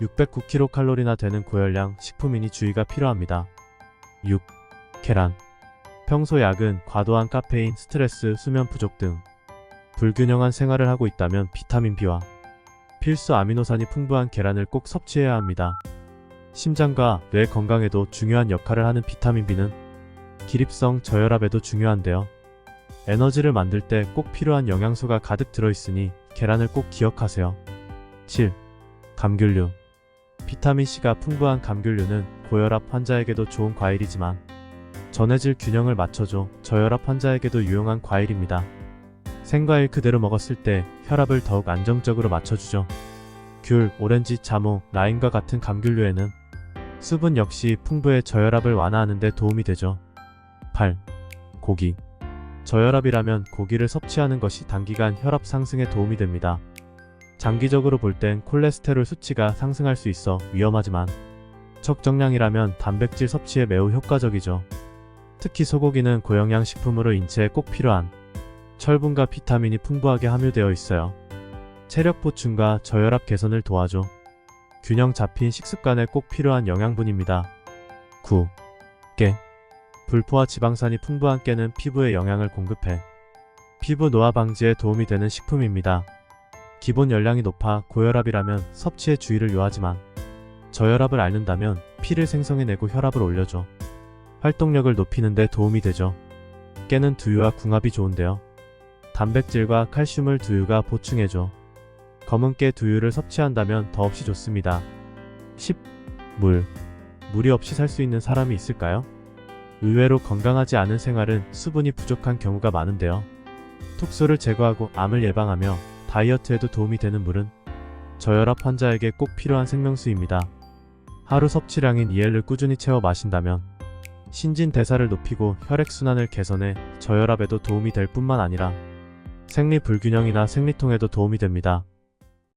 609kcal나 되는 고열량 식품이니 주의가 필요합니다. 6. 계란. 평소 약은 과도한 카페인, 스트레스, 수면 부족 등 불균형한 생활을 하고 있다면 비타민 B와 필수 아미노산이 풍부한 계란을 꼭 섭취해야 합니다. 심장과 뇌 건강에도 중요한 역할을 하는 비타민 B는 기립성 저혈압에도 중요한데요. 에너지를 만들 때 꼭 필요한 영양소가 가득 들어있으니 계란을 꼭 기억하세요. 7. 감귤류. 비타민C가 풍부한 감귤류는 고혈압 환자에게도 좋은 과일이지만 전해질 균형을 맞춰줘 저혈압 환자에게도 유용한 과일입니다. 생과일 그대로 먹었을 때 혈압을 더욱 안정적으로 맞춰주죠. 귤, 오렌지, 자몽, 라임과 같은 감귤류에는 수분 역시 풍부해 저혈압을 완화하는 데 도움이 되죠. 8. 고기. 저혈압이라면 고기를 섭취하는 것이 단기간 혈압 상승에 도움이 됩니다. 장기적으로 볼 땐 콜레스테롤 수치가 상승할 수 있어 위험하지만 적정량이라면 단백질 섭취에 매우 효과적이죠. 특히 소고기는 고영양 식품으로 인체에 꼭 필요한 철분과 비타민이 풍부하게 함유되어 있어요. 체력 보충과 저혈압 개선을 도와줘 균형 잡힌 식습관에 꼭 필요한 영양분입니다. 9. 깨. 불포화 지방산이 풍부한 깨는 피부에 영양을 공급해 피부 노화 방지에 도움이 되는 식품입니다. 기본 열량이 높아 고혈압이라면 섭취에 주의를 요하지만 저혈압을 앓는다면 피를 생성해내고 혈압을 올려줘 활동력을 높이는 데 도움이 되죠. 깨는 두유와 궁합이 좋은데요. 단백질과 칼슘을 두유가 보충해줘 검은 깨 두유를 섭취한다면 더없이 좋습니다. 10. 물. 물이 없이 살 수 있는 사람이 있을까요? 의외로 건강하지 않은 생활은 수분이 부족한 경우가 많은데요. 톡소를 제거하고 암을 예방하며 다이어트에도 도움이 되는 물은 저혈압 환자에게 꼭 필요한 생명수입니다. 하루 섭취량인 2L을 꾸준히 채워 마신다면 신진대사를 높이고 혈액순환을 개선해 저혈압에도 도움이 될 뿐만 아니라 생리 불균형이나 생리통에도 도움이 됩니다.